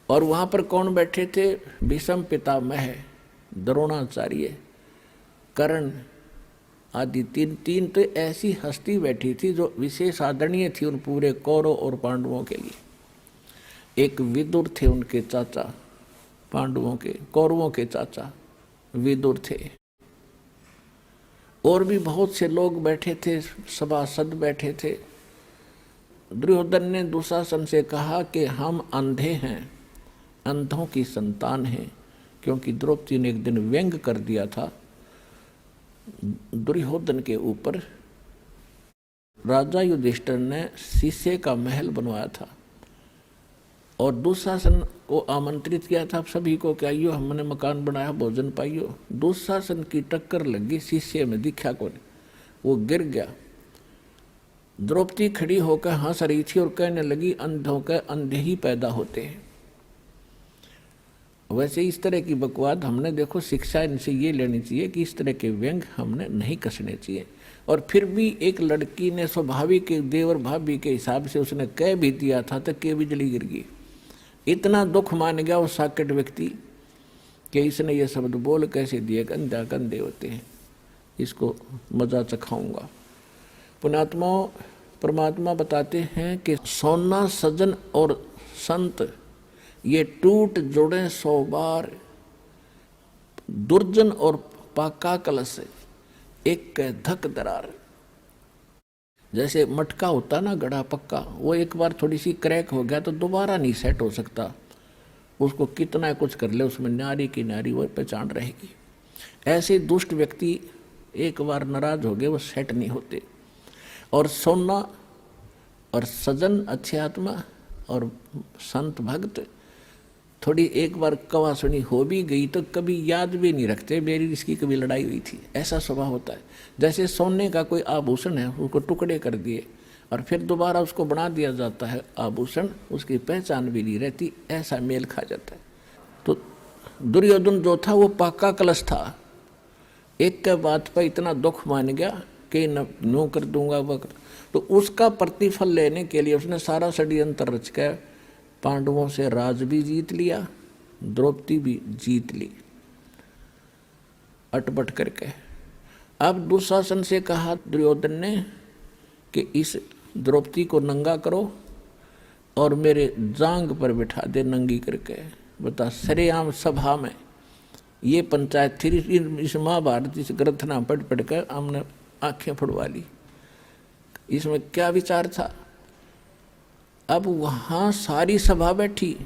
और वहाँ पर कौन बैठे थे, भीष्म पितामह, द्रोणाचार्य, कर्ण आदि तीन तो ऐसी हस्ती बैठी थी जो विशेष आदरणीय थी उन पूरे कौरव और पांडवों के लिए। एक विदुर थे उनके चाचा, पांडवों के, कौरवों के चाचा विदुर थे। और भी बहुत से लोग बैठे थे, सभासद बैठे थे। दुर्योधन ने दुशासन से कहा कि हम अंधे हैं, अंधों की संतान हैं, क्योंकि द्रौपदी ने एक दिन व्यंग कर दिया था दुर्योधन के ऊपर। राजा युधिष्ठिर ने शीशे का महल बनवाया था और दुशासन को आमंत्रित किया था सभी को कि आइयो हमने मकान बनाया, भोजन पाइयो। दुशासन की टक्कर लगी, शीशे में दिखा को नहीं, वो गिर गया। द्रौपदी खड़ी होकर हंस रही थी और कहने लगी अंधों के अंधे ही पैदा होते हैं। वैसे इस तरह की बकवाद हमने देखो शिक्षा इनसे ये लेनी चाहिए कि इस तरह के व्यंग हमने नहीं कसने चाहिए। और फिर भी एक लड़की ने स्वाभाविक देवर भाभी के हिसाब से उसने कह भी दिया था तो के बिजली गिर गई। इतना दुख मान गया वो साकेट व्यक्ति कि इसने ये शब्द बोल कैसे दिए, गंदा गंदे होते हैं, इसको मजा चखाऊंगा। पुण्यात्मा परमात्मा बताते हैं कि सोना सजन और संत ये टूट जुड़े 100 बार, दुर्जन और पाका कलश एक धक दरार। जैसे मटका होता ना गड़ा पक्का, वो एक बार थोड़ी सी क्रैक हो गया तो दोबारा नहीं सेट हो सकता, उसको कितना कुछ कर ले उसमें नारी की नारी वो पहचान रहेगी। ऐसे दुष्ट व्यक्ति एक बार नाराज हो गए वो सेट नहीं होते। और सोना और सजन अच्छे आत्मा और संत भक्त थोड़ी एक बार कवा सुनी हो भी गई तो कभी याद भी नहीं रखते मेरी इसकी कभी लड़ाई हुई थी, ऐसा स्वभाव होता है। जैसे सोने का कोई आभूषण है उसको टुकड़े कर दिए और फिर दोबारा उसको बना दिया जाता है आभूषण, उसकी पहचान भी नहीं रहती, ऐसा मेल खा जाता है। तो दुर्योधन जो था वो पाका कलश था, एक के बात पर इतना दुख मान गया कि न यूँ कर दूंगा वह कर, तो उसका प्रतिफल लेने के लिए उसने सारा षड्यंत्र रच कर पांडवों से राज भी जीत लिया, द्रौपदी भी जीत ली अटपट करके। अब दुशासन से कहा दुर्योधन ने कि इस द्रौपदी को नंगा करो और मेरे जांग पर बिठा दे नंगी करके। बता, सरेआम सभा में ये पंचायत थी, इस महाभारत इस ग्रंथना पढ़ कर हमने आंखें फुड़वा ली। इसमें क्या विचार था? अब वहाँ सारी सभा बैठी,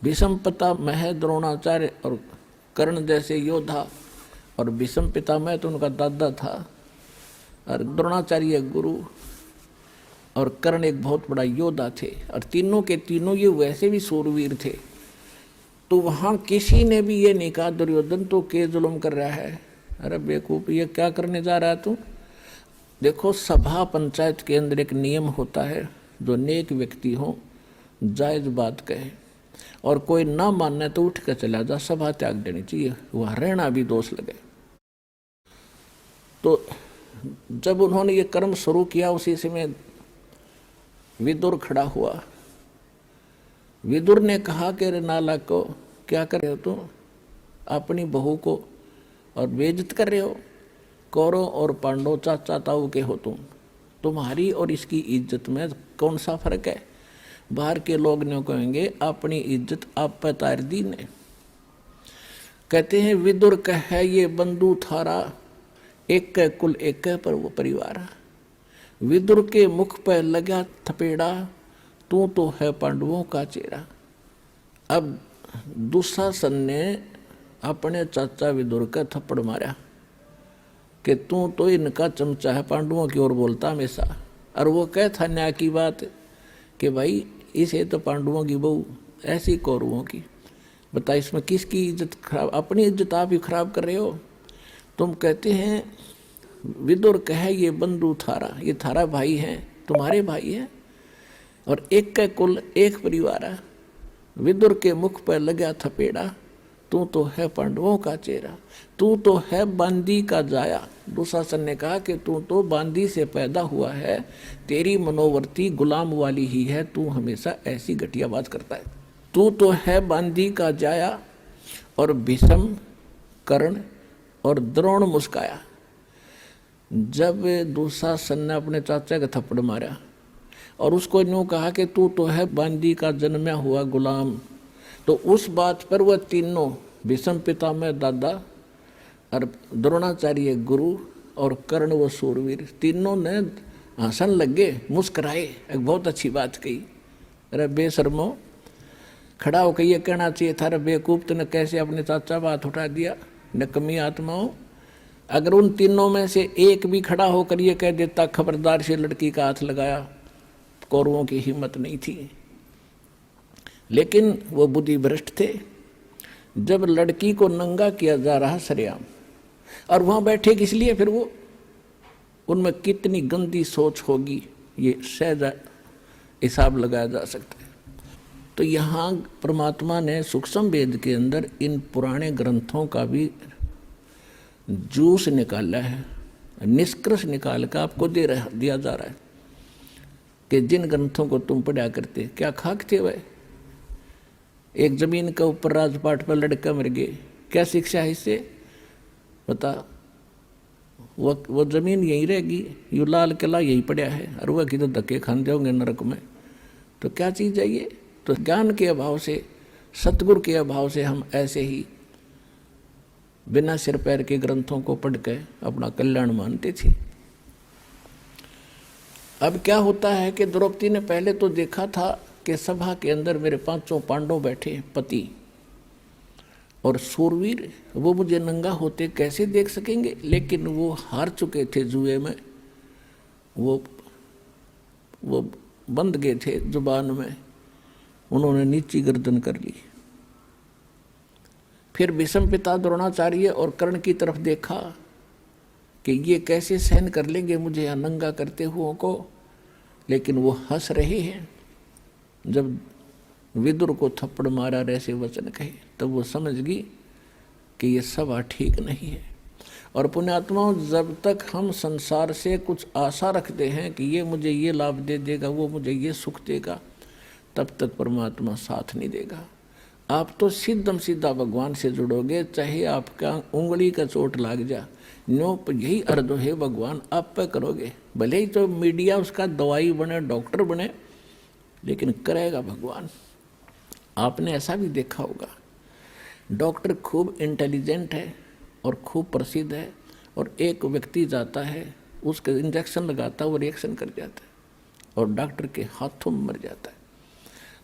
भीष्म पितामह, द्रोणाचार्य और कर्ण जैसे योद्धा, और भीष्म पितामह तो उनका दादा था, और द्रोणाचार्य गुरु, और कर्ण एक बहुत बड़ा योद्धा थे, और तीनों के तीनों ये वैसे भी सूरवीर थे। तो वहाँ किसी ने भी ये नहीं कहा दुर्योधन तो के जुल्म कर रहा है, अरे बेवकूफ ये क्या करने जा रहा है तू। देखो, सभा पंचायत के अंदर एक नियम होता है, जो नेक व्यक्ति हो जायज बात कहे, और कोई ना मानने तो उठ कर चला जा, सभा त्याग देनी चाहिए, वह रहना भी दोष लगे। तो जब उन्होंने ये कर्म शुरू किया उसी समय विदुर खड़ा हुआ। विदुर ने कहा कि रे नालायक को क्या कर रहे हो तुम, अपनी बहू को और बेइज्जत कर रहे हो। कौरव और पांडव चाचा ताऊ के हो तुम, तुम्हारी और इसकी इज्जत में कौन सा फर्क है। बाहर के लोग ने कहेंगे अपनी इज्जत आप पर तार दी ने। कहते हैं विदुर कह ये बंधु थारा, एक के कुल एक के पर वो परिवार। विदुर के मुख पर लगा थपेड़ा, तू तो है पांडवों का चेहरा। अब दुशासन ने अपने चाचा विदुर का थप्पड़ मारा कि तू तो इनका चमचा है, पांडवों की ओर बोलता हमेशा। और वो कह था न्याय की बात कि भाई इसे तो पांडवों की बहू, ऐसी कौरवों की। बता, इसमें किसकी इज्जत खराब, अपनी इज्जत आप ही खराब कर रहे हो। तुम कहते हैं विदुर कहे ये बंधु थारा, ये थारा भाई है, तुम्हारे भाई है, और एक का कुल एक परिवार है। विदुर के मुख पर लगा थपेड़ा, तू तो है पांडवों का चेहरा, तू तो है बांदी का जाया। दुशासन ने कहा कि तू तो बांदी से पैदा हुआ है, तेरी मनोवर्ती गुलाम वाली ही है, तू हमेशा ऐसी घटिया बात करता है। तू तो है बांदी का जाया। और भीष्म, कर्ण और द्रोण मुस्काया। जब दुशासन ने अपने चाचा का थप्पड़ मारा और उसको यूँ कहा कि तू तो है बांदी का जन्मा हुआ गुलाम, तो उस बात पर वह तीनों, भीष्म पितामह दादा और द्रोणाचार्य गुरु और कर्ण व सूरवीर, तीनों ने हंसन लगे, मुस्कराए, एक बहुत अच्छी बात कही। अरे बेशर्मो, खड़ा होकर ये कहना चाहिए था रे बेवकूफ, तूने कैसे अपने चाचा बात उठा दिया, नकमी आत्माओं। अगर उन तीनों में से एक भी खड़ा होकर ये कह देता खबरदार से लड़की का हाथ लगाया, कौरवों की हिम्मत नहीं थी। लेकिन वो बुद्धि भ्रष्ट थे। जब लड़की को नंगा किया जा रहा सरेआम, और वहाँ बैठे किस लिए, फिर वो उनमें कितनी गंदी सोच होगी ये सहज हिसाब लगाया जा सकता है। तो यहाँ परमात्मा ने सूक्ष्म वेद के अंदर इन पुराने ग्रंथों का भी जूस निकाला है, निष्कर्ष निकाल कर आपको दिया जा रहा है कि जिन ग्रंथों को तुम पढ़ा करते, क्या खाक थे वह। एक जमीन के ऊपर राजपाट पर लड़का मर गए, क्या शिक्षा है इससे, बता। वो जमीन यहीं रहेगी, यू लाल किला यही पड़ा है, और वह किधर धक्के खाते होंगे नरक में। तो क्या चीज़ है ये। तो ज्ञान के अभाव से, सतगुरु के अभाव से हम ऐसे ही बिना सिर पैर के ग्रंथों को पढ़ के अपना कल्याण मानते थे। अब क्या होता है कि द्रौपदी ने पहले तो देखा था कि सभा के अंदर मेरे पांचों पांडव बैठे, पति और सूरवीर, वो मुझे नंगा होते कैसे देख सकेंगे। लेकिन वो हार चुके थे जुए में, वो बंध गए थे जुबान में, उन्होंने नीची गर्दन कर ली। फिर भीष्म पिता द्रोणाचार्य और कर्ण की तरफ देखा कि ये कैसे सहन कर लेंगे मुझे यहाँ नंगा करते हुए को। लेकिन वो हंस रही है। जब विदुर को थप्पड़ मारा ऐसे वचन कहे तब वो समझ गई कि ये सभा ठीक नहीं है। और पुण्यात्माओं, जब तक हम संसार से कुछ आशा रखते हैं कि ये मुझे ये लाभ दे देगा, वो मुझे ये सुख देगा, तब तक परमात्मा साथ नहीं देगा। आप तो सीधम सीधा भगवान से जुड़ोगे, चाहे आपका उंगली का चोट लाग जा, नो यही अर्थ है भगवान आप पे करोगे। भले ही तो मीडिया उसका दवाई बने, डॉक्टर बने, लेकिन करेगा भगवान। आपने ऐसा भी देखा होगा, डॉक्टर खूब इंटेलिजेंट है और खूब प्रसिद्ध है, और एक व्यक्ति जाता है, उसके इंजेक्शन लगाता है, वो रिएक्शन कर जाता है और डॉक्टर के हाथों में मर जाता है।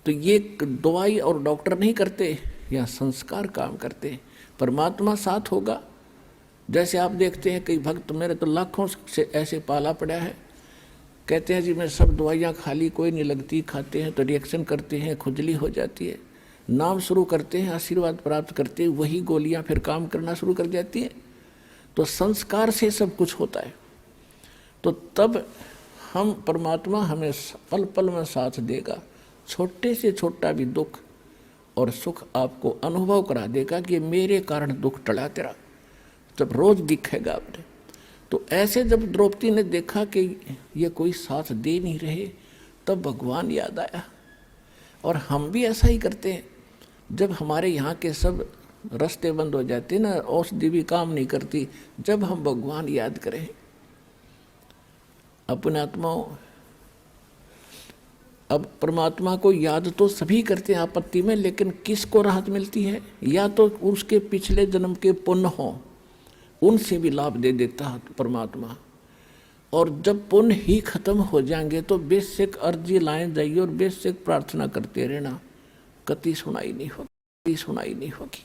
तो ये दवाई और डॉक्टर नहीं करते, या संस्कार काम करते। परमात्मा साथ होगा। जैसे आप देखते हैं कई भक्त, मेरे तो लाखों से ऐसे पाला पड़ा है, कहते हैं जी मैं सब दवाइयाँ खा ली, कोई नहीं लगती, खाते हैं तो रिएक्शन करते हैं, खुजली हो जाती है। नाम शुरू करते हैं, आशीर्वाद प्राप्त करते हैं, वही गोलियां फिर काम करना शुरू कर जाती हैं। तो संस्कार से सब कुछ होता है। तो तब हम परमात्मा हमें पल पल में साथ देगा। छोटे से छोटा भी दुख और सुख आपको अनुभव करा देगा कि मेरे कारण दुख टला तेरा, जब रोज दिखेगा आपने। तो ऐसे जब द्रौपदी ने देखा कि ये कोई साथ दे नहीं रहे, तब भगवान याद आया। और हम भी ऐसा ही करते हैं, जब हमारे यहाँ के सब रास्ते बंद हो जाते ना, औषधि भी काम नहीं करती, जब हम भगवान याद करें। अपने आत्माओं, अब परमात्मा को याद तो सभी करते हैं आपत्ति में, लेकिन किसको राहत मिलती है? या तो उसके पिछले जन्म के पुण्य हो, उनसे भी लाभ दे देता है परमात्मा। और जब पुण्य ही खत्म हो जाएंगे तो बेसिक अर्जी लाए जाइए और बेसिक प्रार्थना करते रहना, कति सुनाई नहीं होगी, कति सुनाई नहीं होगी।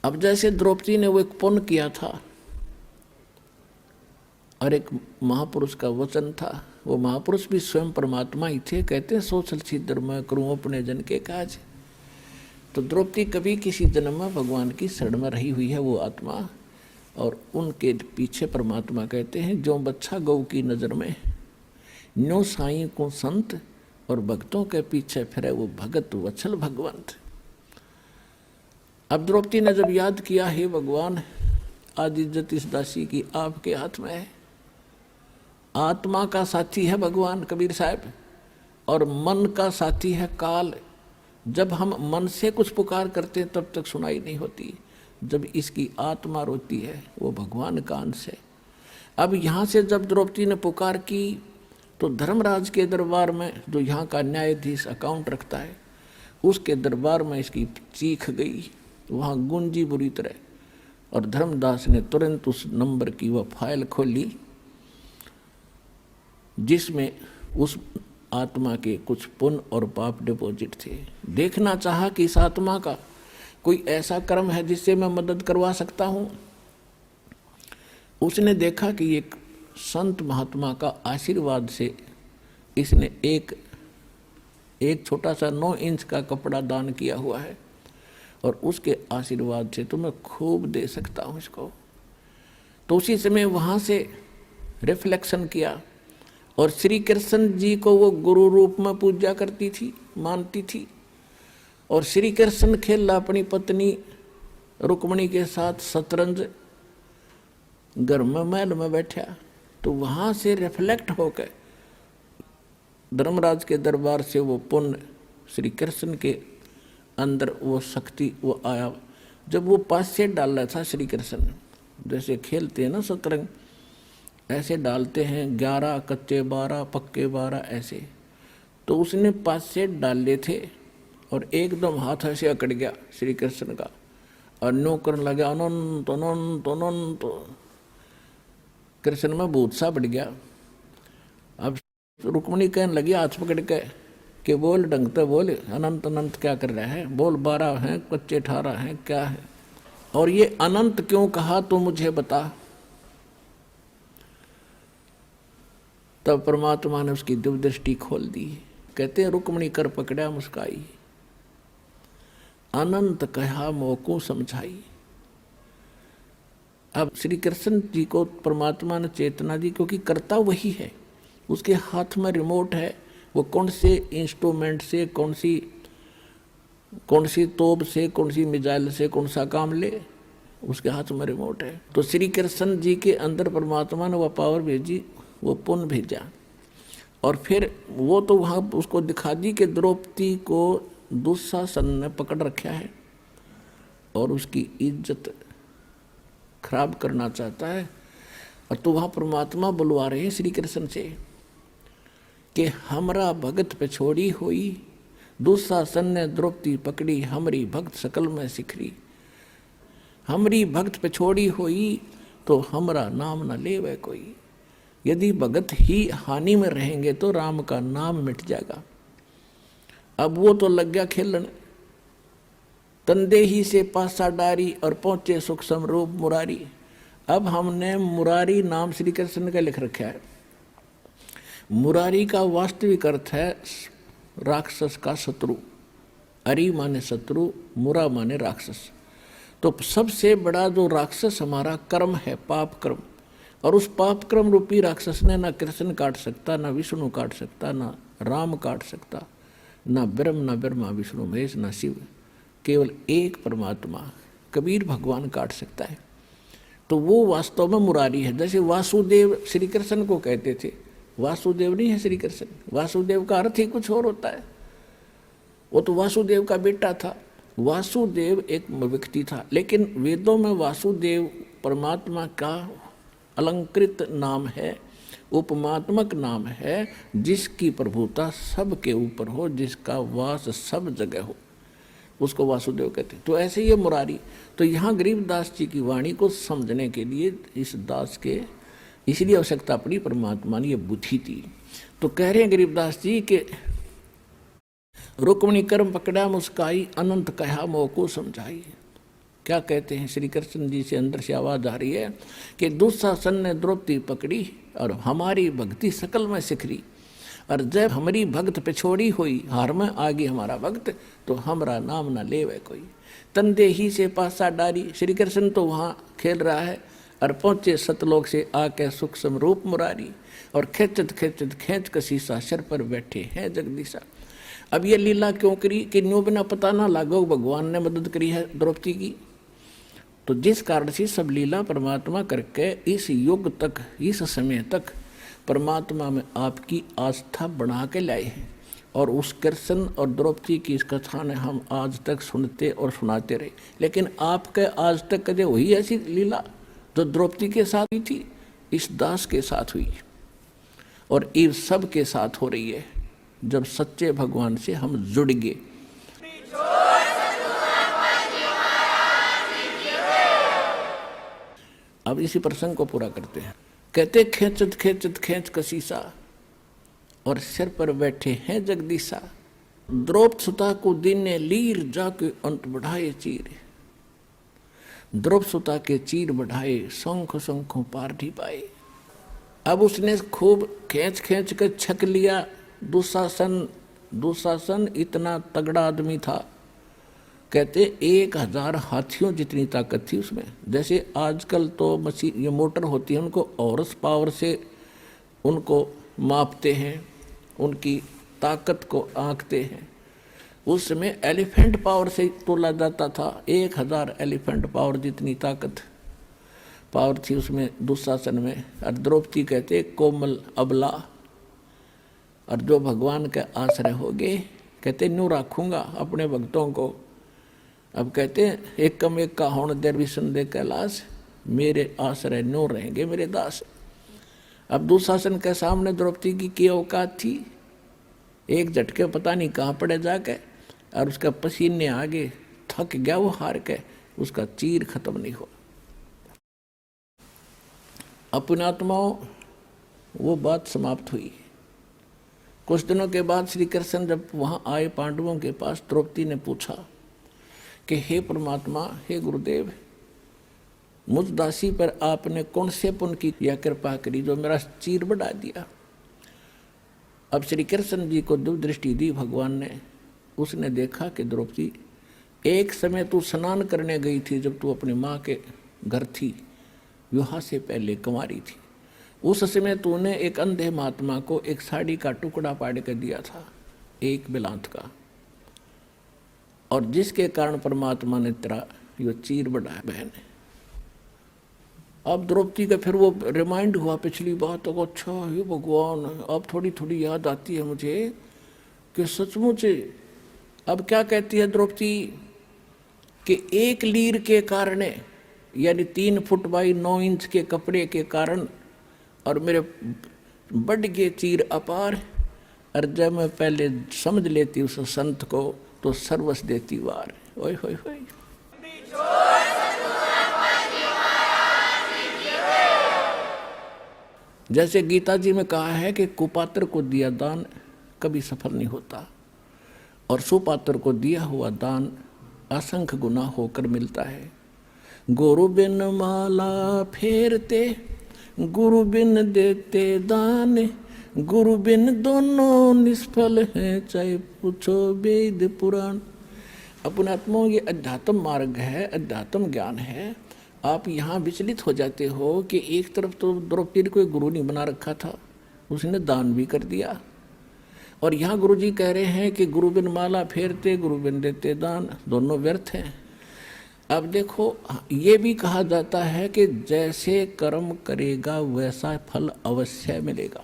अब जैसे द्रौपदी ने वो एक पुण्य किया था और एक महापुरुष का वचन था, वो महापुरुष भी स्वयं परमात्मा ही थे। कहते हैं सोचल सिद्धर मैं करूँ अपने जन के काज। तो द्रौपदी कभी किसी जन्म में भगवान की शरण में रही हुई है वो आत्मा, और उनके पीछे परमात्मा कहते हैं जो बच्चा गौ की नज़र में, न्यो साईं को संत, और भक्तों के पीछे फिरे वो भगत वत्सल भगवंत। अब द्रौपदी ने जब याद किया, हे भगवान आज इज्जत इस दासी की आपके हाथ में है। आत्मा का साथी है भगवान कबीर साहब, और मन का साथी है काल। जब हम मन से कुछ पुकार करते हैं तब तक सुनाई नहीं होती, जब इसकी आत्मा रोती है वो भगवान का अंश है। अब यहाँ से जब द्रौपदी ने पुकार की तो धर्मराज के दरबार में, जो यहाँ का न्यायाधीश अकाउंट रखता है, उसके दरबार में इसकी चीख गई, वहाँ गूंजी बुरी तरह। और धर्मदास ने तुरंत उस नंबर की वह फाइल खोली जिसमें उस आत्मा के कुछ पुण्य और पाप डिपॉजिट थे। देखना चाहा कि इस आत्मा का कोई ऐसा कर्म है जिससे मैं मदद करवा सकता हूँ। उसने देखा कि एक संत महात्मा का आशीर्वाद से इसने एक छोटा सा 9 इंच का कपड़ा दान किया हुआ है, और उसके आशीर्वाद से तो मैं खूब दे सकता हूँ इसको। तो उसी समय वहाँ से रिफ्लेक्शन किया, और श्री कृष्ण जी को वो गुरु रूप में पूजा करती थी, मानती थी। और श्री कृष्ण खेला अपनी पत्नी रुक्मणी के साथ शतरंज, घर में महल में बैठा। तो वहाँ से रिफ्लेक्ट होकर धर्मराज के दरबार से वो पुण्य श्री कृष्ण के अंदर वो शक्ति वो आया। जब वो पास से डाल रहा था श्री कृष्ण, जैसे खेलते हैं ना शतरंज, ऐसे डालते हैं 11 कच्चे 12 पक्के 12 ऐसे, तो उसने 5 सेट डाले थे और एकदम हाथ ऐसे अकड़ गया श्री कृष्ण का, और नो करने लगा अनंत अनंत अनंत। कृष्ण में भूत सा बढ़ गया। अब रुक्मणी कहने लगी हाथ पकड़ के कि बोल ढंग तो बोल, अनंत अनंत क्या कर रहा है, बोल 12 हैं कच्चे 18 हैं क्या है, और ये अनंत क्यों कहा तो मुझे बता। तब परमात्मा ने उसकी दिव्य दृष्टि खोल दी। कहते हैं रुक्मणी कर पकड़ा मुस्काई, अनंत कहा मोको समझाई। अब श्री कृष्ण जी को परमात्मा ने चेतना दी क्योंकि करता वही है, उसके हाथ में रिमोट है, वो कौन से इंस्ट्रूमेंट से, कौन सी तोप से, कौन सी मिसाइल से कौन सा काम ले, उसके हाथ में रिमोट है। तो श्री कृष्ण जी के अंदर परमात्मा ने वह पावर भेजी, वो पुण्य भेजा, और फिर वो तो वहाँ उसको दिखा दी कि द्रौपदी को दुशासन ने पकड़ रखा है और उसकी इज्जत खराब करना चाहता है। और तो वहाँ परमात्मा बुलवा रहे हैं श्री कृष्ण से कि हमरा भगत पे छोड़ी हुई, दुशासन ने द्रौपदी पकड़ी, हमरी भक्त सकल में सिखरी। हमरी भक्त पे छोड़ी हुई तो हमरा नाम न लेवे कोई। यदि भगत ही हानि में रहेंगे तो राम का नाम मिट जाएगा। अब वो तो लग गया खेलन, तंदे ही से पासा डारी और पहुंचे सुख समरूप मुरारी। अब हमने मुरारी नाम श्री कृष्ण का लिख रखा है। मुरारी का वास्तविक अर्थ है राक्षस का शत्रु। अरि माने शत्रु, मुरा माने राक्षस। तो सबसे बड़ा जो राक्षस हमारा कर्म है, पाप कर्म, और उस पाप कर्म रूपी राक्षस ने ना कृष्ण काट सकता, ना विष्णु काट सकता, ना राम काट सकता, ना ब्रह्म, ना ब्रह्मा विष्णु महेश, ना शिव, केवल एक परमात्मा कबीर भगवान काट सकता है। तो वो वास्तव में मुरारी है। जैसे वासुदेव श्री कृष्ण को कहते थे, वासुदेव नहीं है श्री कृष्ण, वासुदेव का अर्थ ही कुछ और होता है। वो तो वासुदेव का बेटा था। वासुदेव एक व्यक्ति था, लेकिन वेदों में वासुदेव परमात्मा का अलंकृत नाम है, उपमात्मक नाम है, जिसकी प्रभुता सबके ऊपर हो, जिसका वास सब जगह हो, उसको वासुदेव कहते हैं। तो ऐसे ही मुरारी। तो यहाँ गरीबदास जी की वाणी को समझने के लिए इस दास के इसलिए आवश्यकता पड़ी, परमात्मा ने ये बुद्धि दी। तो कह रहे हैं गरीबदास जी के रुक्मिणी कर्म पकड़ा मुस्काई, अनंत कहा मोह को समझाई। क्या कहते हैं श्री कृष्ण जी से अंदर से आवाज आ रही है कि दुशासन ने द्रौपदी पकड़ी और हमारी भक्ति सकल में सिखरी। और जब हमारी भक्त पे छोड़ी हुई, हार में आ गई हमारा भक्त, तो हमरा नाम न लेवे कोई। तंदे ही से पासा डारी। श्री कृष्ण तो वहाँ खेल रहा है और पहुँचे सतलोक से आके सुख समरूप मुरारी। और खेचत खेचत खेच कसीसा, सर पर बैठे हैं जगदीशा। अब ये लीला क्यों करी कि न्यू बिना पता ना लागो भगवान ने मदद करी है द्रौपदी की। तो जिस कारण से सब लीला परमात्मा करके इस युग तक, इस समय तक परमात्मा में आपकी आस्था बढ़ा के लाए हैं। और उस कृष्ण और द्रौपदी की इस कथा ने हम आज तक सुनते और सुनाते रहे। लेकिन आपके आज तक कदे हुई ऐसी लीला जो द्रौपदी के साथ हुई थी, इस दास के साथ हुई और इस सब के साथ हो रही है जब सच्चे भगवान से हम जुड़ गए। अब इसी प्रसंग को पूरा करते हैं। कहते खेचत खेचत खेच कसीसा और सिर पर बैठे हैं जगदीशा। द्रौपद सुता को दिन ने लीर जाके अंत बढ़ाए चीर। द्रौपद सुता के चीर बढ़ाए, शंख शंखों पार ढी पाए। अब उसने खूब खींच खींच कर छक लिया। दुशासन इतना तगड़ा आदमी था, कहते 1000 हाथियों जितनी ताकत थी उसमें। जैसे आजकल तो मशीन, ये मोटर होती है, उनको हॉर्स पावर से उनको मापते हैं, उनकी ताकत को आंकते हैं। उस समय एलिफेंट पावर से तोला जाता था। 1000 एलिफेंट पावर जितनी ताकत पावर थी उसमें दुशासन में। और द्रौपदी कहते कोमल अबला, और जो भगवान का आश्रय हो गए, कहते न्यू रखूँगा अपने भक्तों को। अब कहते हैं एक कम एक का होण देर भी संदेह कैलाश, मेरे आश्रय न्यू रहेंगे मेरे दास। अब दुशासन के सामने द्रौपदी की क्या औकात थी। एक झटके पता नहीं कहाँ पड़े जाके, और उसका पसीने आगे थक गया वो हार के, उसका चीर खत्म नहीं हुआ। अपने आत्माओं वो बात समाप्त हुई। कुछ दिनों के बाद श्री कृष्ण जब वहाँ आए पांडवों के पास, द्रौपदी ने पूछा कि हे परमात्मा, हे गुरुदेव, मुझ दासी पर आपने कौन से पुण्य की यह कृपा करी जो मेरा चीर बढ़ा दिया। अब श्री कृष्ण जी को दिव्य दृष्टि दी भगवान ने। उसने देखा कि द्रौपदी, एक समय तू स्नान करने गई थी जब तू अपनी माँ के घर थी, विवाह से पहले कुंवारी थी। उस समय तूने एक अंधे महात्मा को एक साड़ी का टुकड़ा पाड़ कर दिया था, एक बिलांत का, और जिसके कारण परमात्मा ने तेरा यो चीर बढ़ाया बहन। अब द्रौपदी का फिर वो रिमाइंड हुआ पिछली बात को, अच्छा हे भगवान, अब थोड़ी थोड़ी याद आती है मुझे कि सचमुच अब क्या कहती है द्रौपदी कि एक लीर के कारण, यानी 3 फुट बाई 9 इंच के कपड़े के कारण, और मेरे बढ़ गए चीर अपार, और जब मैं पहले समझ लेती उस संत को तो सर्वस देती वार। ओए होए होए। जैसे गीता जी में कहा है कि कुपात्र को दिया दान कभी सफल नहीं होता, और सुपात्र को दिया हुआ दान असंख्य गुना होकर मिलता है। गुरु बिन माला फेरते, गुरु बिन देते दान, गुरु बिन दोनों निष्फल हैं, चाहे पूछो वेद पुराण। अपने आत्मा ये अध्यात्म मार्ग है, अध्यात्म ज्ञान है। आप यहाँ विचलित हो जाते हो कि एक तरफ तो द्रौपदी को गुरु नहीं बना रखा था, उसने दान भी कर दिया, और यहाँ गुरु जी कह रहे हैं कि गुरु बिन माला फेरते, गुरु बिन देते दान, दोनों व्यर्थ हैं। अब देखो, ये भी कहा जाता है कि जैसे कर्म करेगा वैसा फल अवश्य मिलेगा।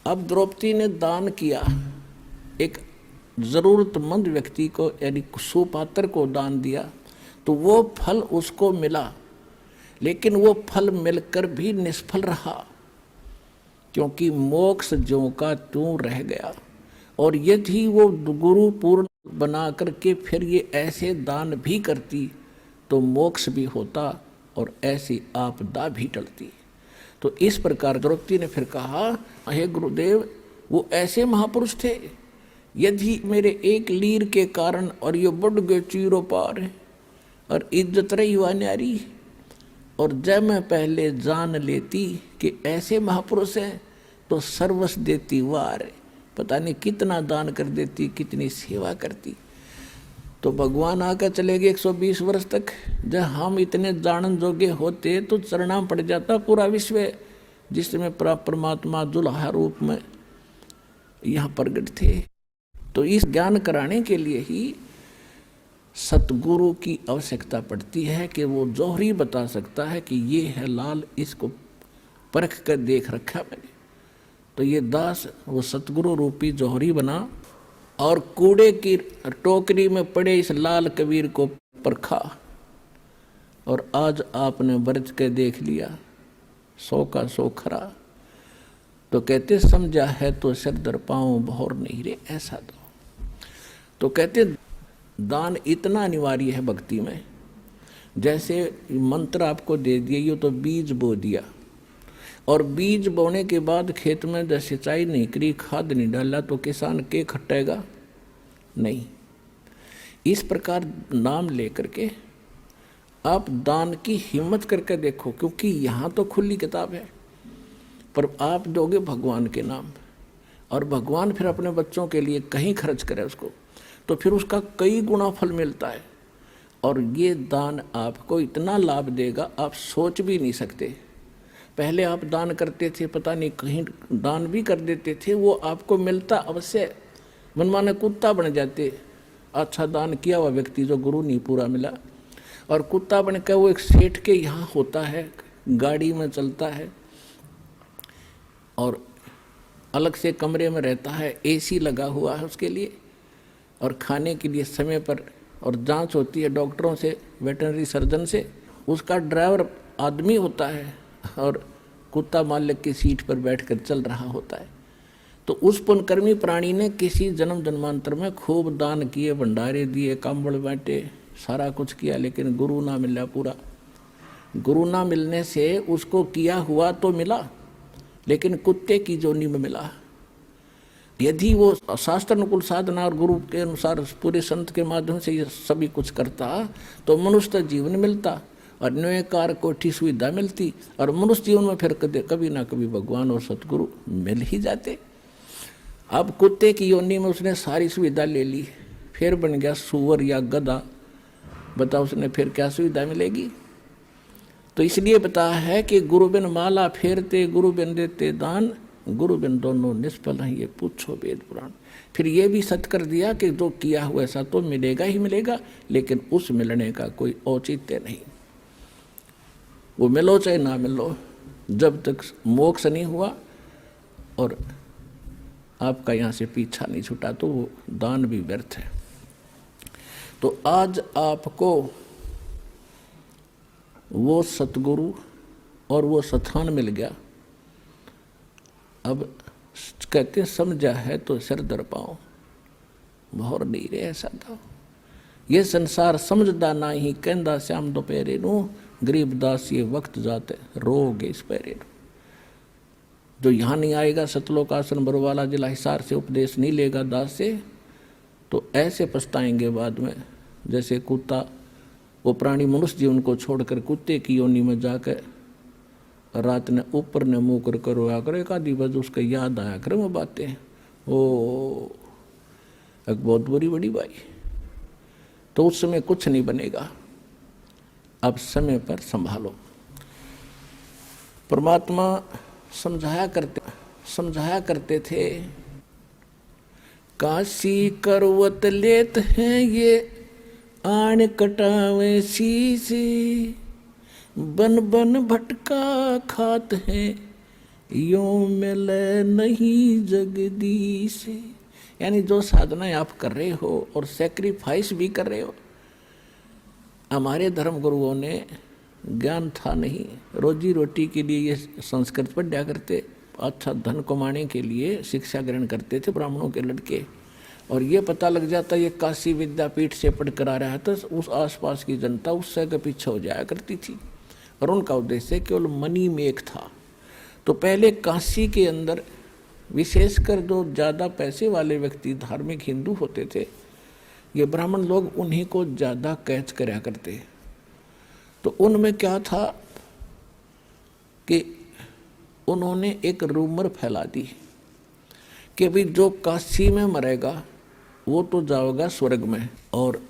अब द्रौपदी ने दान किया, एक जरूरतमंद व्यक्ति को यानी सुपात्र को दान दिया, तो वो फल उसको मिला, लेकिन वो फल मिलकर भी निष्फल रहा, क्योंकि मोक्ष ज्यों का त्यों रह गया। और यदि वो गुरु पूर्ण बना करके फिर ये ऐसे दान भी करती तो मोक्ष भी होता और ऐसी आपदा भी टलती। तो इस प्रकार द्रौपदी ने फिर कहा, हे गुरुदेव, वो ऐसे महापुरुष थे, यदि मेरे एक लीर के कारण और ये बढ़ गए चीरों पार, और इज्जत रही हुआ न्यारी, और जब मैं पहले जान लेती कि ऐसे महापुरुष हैं तो सर्वस्व देती वार, पता नहीं कितना दान कर देती, कितनी सेवा करती। तो भगवान आकर चले गए 120 वर्ष तक। जब हम इतने जानन जोगे होते तो चरणाम पड़ जाता पूरा विश्व, जिसमें परमात्मा दुल्हा रूप में यहाँ प्रगट थे। तो इस ज्ञान कराने के लिए ही सतगुरु की आवश्यकता पड़ती है कि वो जौहरी बता सकता है कि ये है लाल, इसको परख कर देख रखा मैंने। तो ये दास वो सतगुरु रूपी जौहरी बना, और कूड़े की टोकरी में पड़े इस लाल कबीर को परखा, और आज आपने बरत के देख लिया 100 का 100 खरा। तो कहते समझा है तो सिर दर पाँव बहुर नहीं रे ऐसा दो। तो कहते दान इतना अनिवार्य है भक्ति में, जैसे मंत्र आपको दे दिए, ये तो बीज बो दिया, और बीज बोने के बाद खेत में जब सिंचाई नहीं करी, खाद नहीं डाला, तो किसान के खटेगा नहीं। इस प्रकार नाम लेकर के आप दान की हिम्मत करके देखो, क्योंकि यहाँ तो खुली किताब है, पर आप दोगे भगवान के नाम, और भगवान फिर अपने बच्चों के लिए कहीं खर्च करे उसको, तो फिर उसका कई गुना फल मिलता है। और ये दान आपको इतना लाभ देगा आप सोच भी नहीं सकते। पहले आप दान करते थे, पता नहीं कहीं दान भी कर देते थे, वो आपको मिलता अवश्य, मनमाने कुत्ता बन जाते। अच्छा दान किया हुआ व्यक्ति जो गुरु नहीं पूरा मिला, और कुत्ता बन कर वो एक सेठ के यहाँ होता है, गाड़ी में चलता है, और अलग से कमरे में रहता है, एसी लगा हुआ है उसके लिए, और खाने के लिए समय पर, और जांच होती है डॉक्टरों से, वेटरनरी सर्जन से। उसका ड्राइवर आदमी होता है और कुत्ता मालिक की सीट पर बैठकर चल रहा होता है। तो उस पुण्यकर्मी प्राणी ने किसी जन्म जन्मांतर में खूब दान किए, भंडारे दिए, कंबल बांटे, सारा कुछ किया, लेकिन गुरु ना मिला पूरा। गुरु ना मिलने से उसको किया हुआ तो मिला, लेकिन कुत्ते की जोनी में मिला। यदि वो शास्त्र अनुकूल साधना और गुरु के अनुसार पूरे संत के माध्यम से ये सभी कुछ करता तो मनुष्य जीवन मिलता, और न्यायकार कोठी सुविधा मिलती, और मनुष्य जीवन में फिर कभी ना कभी भगवान और सतगुरु मिल ही जाते। अब कुत्ते की योनि में उसने सारी सुविधा ले ली, फिर बन गया सुअर या गधा, बताओ उसने फिर क्या सुविधा मिलेगी। तो इसलिए बताया है कि गुरु बिन माला फेरते, गुरु बिन देते दान, गुरु बिन दोनों निष्फल हैं, ये पूछो वेद पुराण। फिर ये भी सत्य कर दिया कि जो किया हुआ ऐसा तो मिलेगा ही मिलेगा, लेकिन उस मिलने का कोई औचित्य नहीं। वो मिलो चाहे ना मिलो, जब तक मोक्ष नहीं हुआ और आपका यहाँ से पीछा नहीं छूटा तो वो दान भी व्यर्थ है। तो आज आपको वो सतगुरु और वो स्थान मिल गया। अब कहते समझा है तो सिर दर पाओ, मोहर नहीं रे ऐसा था। ये संसार समझदा ना ही, कहंदा श्याम दोपहरे नू, गरीबदास ये वक्त जाते रोगे इस पैरे नू। जो यहाँ नहीं आएगा सतलोक आसन बरवाला जिला हिसार से उपदेश नहीं लेगा दास से, तो ऐसे पछताएंगे बाद में जैसे कुत्ता, वो प्राणी मनुष्य जीवन को छोड़कर कुत्ते की योनि में जाकर रात ने ऊपर ने मुँह कर रोया करे, एक आधी बज उसका याद आया करे वो बातें, ओ एक बहुत बुरी बड़ी बाई। तो उस समय कुछ नहीं बनेगा। अब समय पर संभालो। परमात्मा समझाया करते थे, काशी करवत लेत हैं ये आण कटावे शीशे, बन बन भटका खात हैं यों मिले नहीं जगदीश। यानी जो साधनाएं आप कर रहे हो और सेक्रीफाइस भी कर रहे हो, हमारे धर्म गुरुओं ने ज्ञान था नहीं, रोजी रोटी के लिए ये संस्कृत पढ़ा करते, अच्छा धन कमाने के लिए शिक्षा ग्रहण करते थे ब्राह्मणों के लड़के। और ये पता लग जाता ये काशी विद्यापीठ से पढ़ कर आ रहा है तो उस आसपास की जनता उससे के पीछे हो जाया करती थी और उनका उद्देश्य केवल मनी मेक था। तो पहले काशी के अंदर विशेषकर जो ज़्यादा पैसे वाले व्यक्ति धार्मिक हिंदू होते थे, ये ब्राह्मण लोग उन्हीं को ज़्यादा कैच कराया करते। तो उनमें क्या था कि उन्होंने एक रूमर फैला दी कि भाई जो काशी में मरेगा वो तो जाएगा स्वर्ग में। और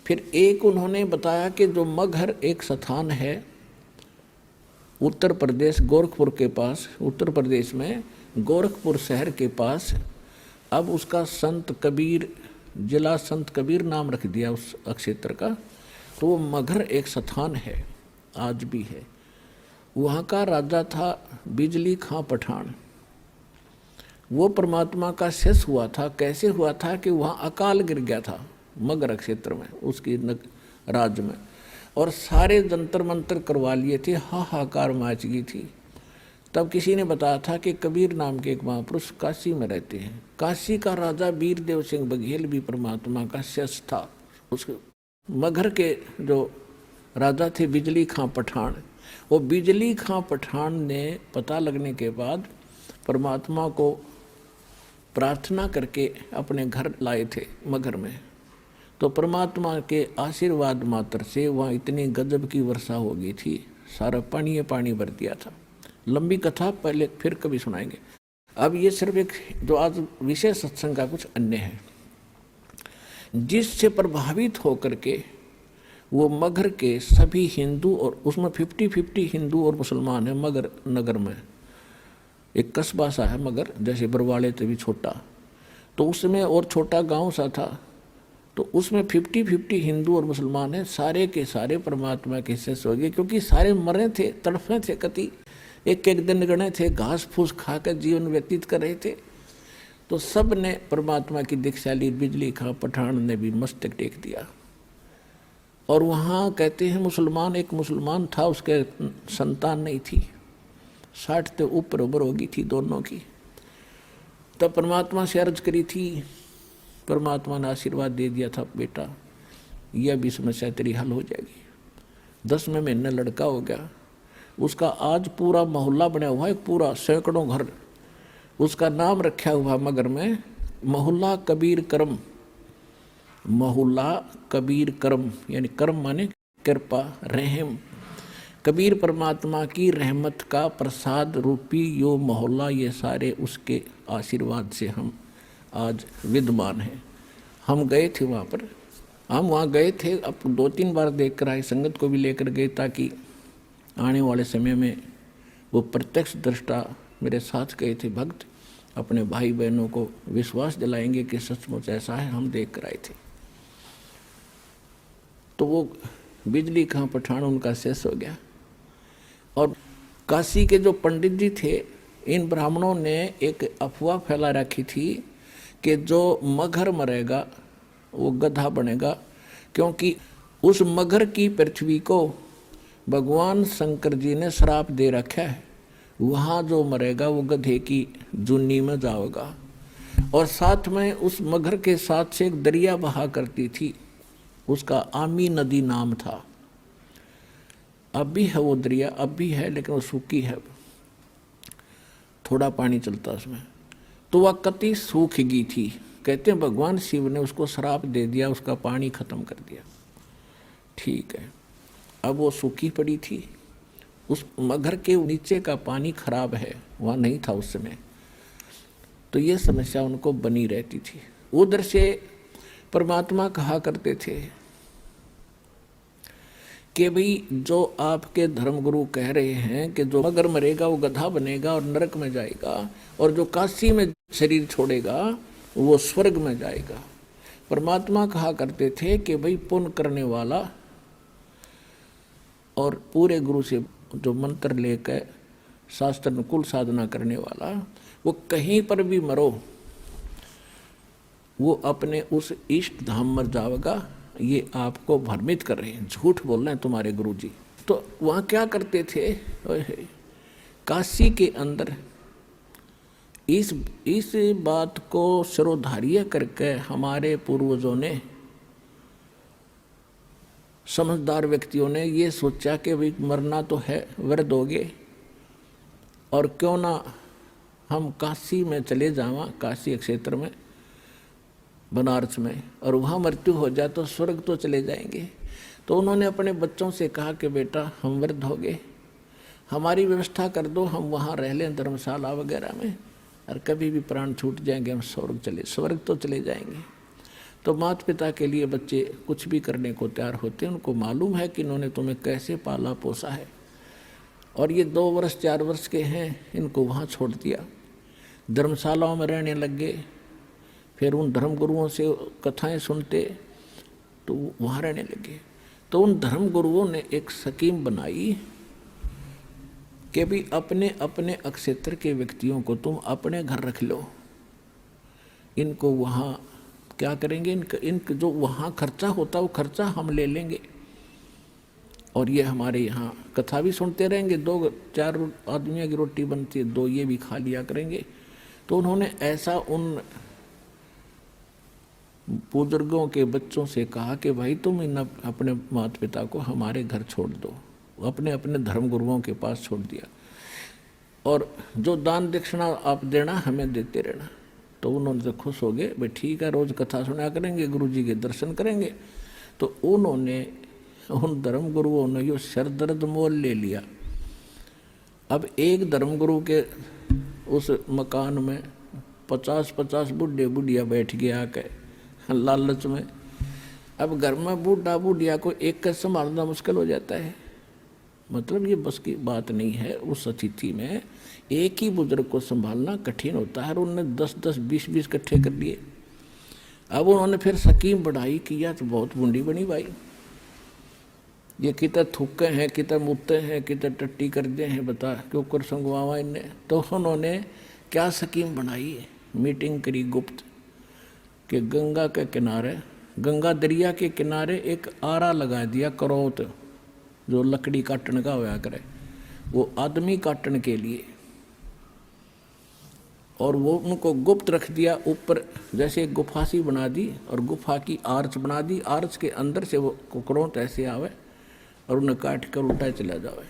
फिर एक उन्होंने बताया कि जो मगहर एक स्थान है उत्तर प्रदेश गोरखपुर के पास, उत्तर प्रदेश में गोरखपुर शहर के पास, अब उसका संत कबीर, जिला संत कबीर नाम रख दिया उस क्षेत्र का। तो वो मगहर एक स्थान है, आज भी है। वहाँ का राजा था बिजली खां पठान। वो परमात्मा का शेष हुआ था। कैसे हुआ था कि वहाँ अकाल गिर गया था मगहर क्षेत्र में, उसकी राज्य में, और सारे जंतर मंतर करवा लिए थे, हाहाकार मच गई थी। तब किसी ने बताया था कि कबीर नाम के एक महापुरुष काशी में रहते हैं। काशी का राजा वीरदेव सिंह बघेल भी परमात्मा का शेष था। उसके मगहर के जो राजा थे बिजली खां पठान, वो बिजली खां पठान ने पता लगने के बाद परमात्मा को प्रार्थना करके अपने घर लाए थे मगहर में। तो परमात्मा के आशीर्वाद मात्र से वहाँ इतनी गजब की वर्षा हो गई थी, सारा पानी पानी भर दिया था। लंबी कथा पहले फिर कभी सुनाएंगे। अब ये सिर्फ एक जो आज विशेष सत्संग का कुछ अन्य है, जिससे प्रभावित होकर के वो मगहर के सभी हिंदू, और उसमें 50-50 हिंदू और मुसलमान है मगहर नगर में। एक कस्बा सा है मगर, जैसे बरवाले से भी छोटा, तो उसमें और छोटा गांव सा था। तो उसमें 50-50 हिंदू और मुसलमान हैं, सारे के सारे परमात्मा के शेष हो गए, क्योंकि सारे मरे थे, तड़फे थे, कति एक एक दिन गणे थे, घास फूस खाकर जीवन व्यतीत कर रहे थे। तो सब ने परमात्मा की दीक्षा ली। बिजली खां पठान ने भी मस्तक टेक दिया। और वहाँ कहते हैं मुसलमान, एक मुसलमान था, उसके संतान नहीं थी, 60 से ऊपर उम्र हो गई थी दोनों की। तब परमात्मा से अर्ज करी थी, परमात्मा ने आशीर्वाद दे दिया था, बेटा यह भी समस्या तेरी हल हो जाएगी। 10वें महीने लड़का हो गया। उसका आज पूरा मोहल्ला बना हुआ है, पूरा सैकड़ों घर। उसका नाम रखा हुआ मगहर में मोहल्ला कबीर करम। मोहल्ला कबीर करम, यानी करम माने कृपा, रहम। कबीर परमात्मा की रहमत का प्रसाद रूपी यो मोहल्ला, ये सारे उसके आशीर्वाद से हम आज विद्यमान हैं। हम गए थे वहाँ पर, हम वहाँ गए थे, अब 2-3 बार देख कर आए, संगत को भी लेकर गए ताकि आने वाले समय में वो प्रत्यक्ष दृष्टा मेरे साथ गए थे भक्त, अपने भाई बहनों को विश्वास दिलाएंगे कि सचमुच ऐसा है, हम देख कर आए थे। तो वो बिजली का पठान उनका शेष हो गया। और काशी के जो पंडित जी थे, इन ब्राह्मणों ने एक अफवाह फैला रखी थी कि जो मगर मरेगा वो गधा बनेगा, क्योंकि उस मगर की पृथ्वी को भगवान शंकर जी ने श्राप दे रखा है, वहाँ जो मरेगा वो गधे की जुन्नी में जाएगा। और साथ में उस मगर के साथ से एक दरिया बहा करती थी, उसका आमी नदी नाम था। अब भी है वो दरिया, अब भी है, लेकिन वो सूखी है, थोड़ा पानी चलता उसमें। तो वह कति सूख गई थी। कहते हैं भगवान शिव ने उसको श्राप दे दिया, उसका पानी खत्म कर दिया। ठीक है, अब वो सूखी पड़ी थी, उस मगर के नीचे का पानी खराब है, वहाँ नहीं था उस समय। तो ये समस्या उनको बनी रहती थी। उधर से परमात्मा कहा करते थे कि भाई जो आपके धर्मगुरु कह रहे हैं कि जो मगर मरेगा वो गधा बनेगा और नरक में जाएगा, और जो काशी में शरीर छोड़ेगा वो स्वर्ग में जाएगा। परमात्मा कहा करते थे कि भाई पुण्य करने वाला और पूरे गुरु से जो मंत्र लेकर शास्त्र अनुकूल साधना करने वाला, वो कहीं पर भी मरो वो अपने उस इष्ट धाम में जाएगा। ये आपको भ्रमित कर रहे हैं, झूठ बोल रहे हैं तुम्हारे गुरुजी। तो वहाँ क्या करते थे, काशी के अंदर इस बात को सिरोधार्य करके हमारे पूर्वजों ने, समझदार व्यक्तियों ने ये सोचा कि भाई मरना तो है, वृद्ध हो गए, और क्यों ना हम काशी में चले जावा, काशी क्षेत्र में, बनारस में, और वहाँ मृत्यु हो जाए तो स्वर्ग तो चले जाएंगे। तो उन्होंने अपने बच्चों से कहा कि बेटा हम वृद्ध हो गए, हमारी व्यवस्था कर दो, हम वहाँ रह लें धर्मशाला वगैरह में, और कभी भी प्राण छूट जाएंगे हम स्वर्ग तो चले जाएंगे। तो माता पिता के लिए बच्चे कुछ भी करने को तैयार होते हैं। उनको मालूम है कि इन्होंने तुम्हें कैसे पाला पोसा है, और ये 2 वर्ष 4 वर्ष के हैं, इनको वहाँ छोड़ दिया। धर्मशालाओं में रहने लग गए, फिर उन धर्मगुरुओं से कथाएं सुनते तो वहाँ रहने लगे। तो उन धर्मगुरुओं ने एक स्कीम बनाई कि भी अपने अपने क्षेत्र के व्यक्तियों को तुम अपने घर रख लो, इनको वहाँ क्या करेंगे, इनका जो वहाँ खर्चा होता वो खर्चा हम ले लेंगे, और ये हमारे यहाँ कथा भी सुनते रहेंगे, 2-4 आदमियों की रोटी बनती है, 2 ये भी खा लिया करेंगे। तो उन्होंने ऐसा उन बुजुर्गों के बच्चों से कहा कि भाई तुम इन अपने माता पिता को हमारे घर छोड़ दो, अपने अपने धर्मगुरुओं के पास छोड़ दिया, और जो दान दक्षिणा आप देना हमें देते रहना। तो उन्होंने तो खुश हो गए, भाई ठीक है, रोज़ कथा सुना करेंगे, गुरुजी के दर्शन करेंगे। तो उन्होंने उन धर्मगुरुओं ने यो सरदर्द मोल ले लिया। अब एक धर्मगुरु के उस मकान में 50-50 बूढ़े बुढ़िया बैठ गया आके लालच में। अब घर में बूढ़ा बुढ़िया को एक का संभालना मुश्किल हो जाता है, मतलब ये बस की बात नहीं है। उस अतिथि में एक ही बुजुर्ग को संभालना कठिन होता है, और उन्होंने 10-10 20-20 इकट्ठे कर लिए। अब उन्होंने फिर स्कीम बढ़ाई कि यार तो बहुत बूढ़ी बनी भाई, ये कितना थूके हैं, कितना मुत्ते हैं, कितना टट्टी कर दे हैं, बता क्यों कर संगवावा इनने। तो उन्होंने क्या स्कीम बनाई, मीटिंग करी गुप्त कि गंगा के किनारे, गंगा दरिया के किनारे एक आरा लगा दिया, करौत जो लकड़ी काटने का होया करे, वो आदमी काटने के लिए, और वो उनको गुप्त रख दिया। ऊपर जैसे एक गुफा सी बना दी, और गुफा की आर्च बना दी, आर्च के अंदर से वो करौत ऐसे आवे और उन्हें काट कर उल्टा चला जावे।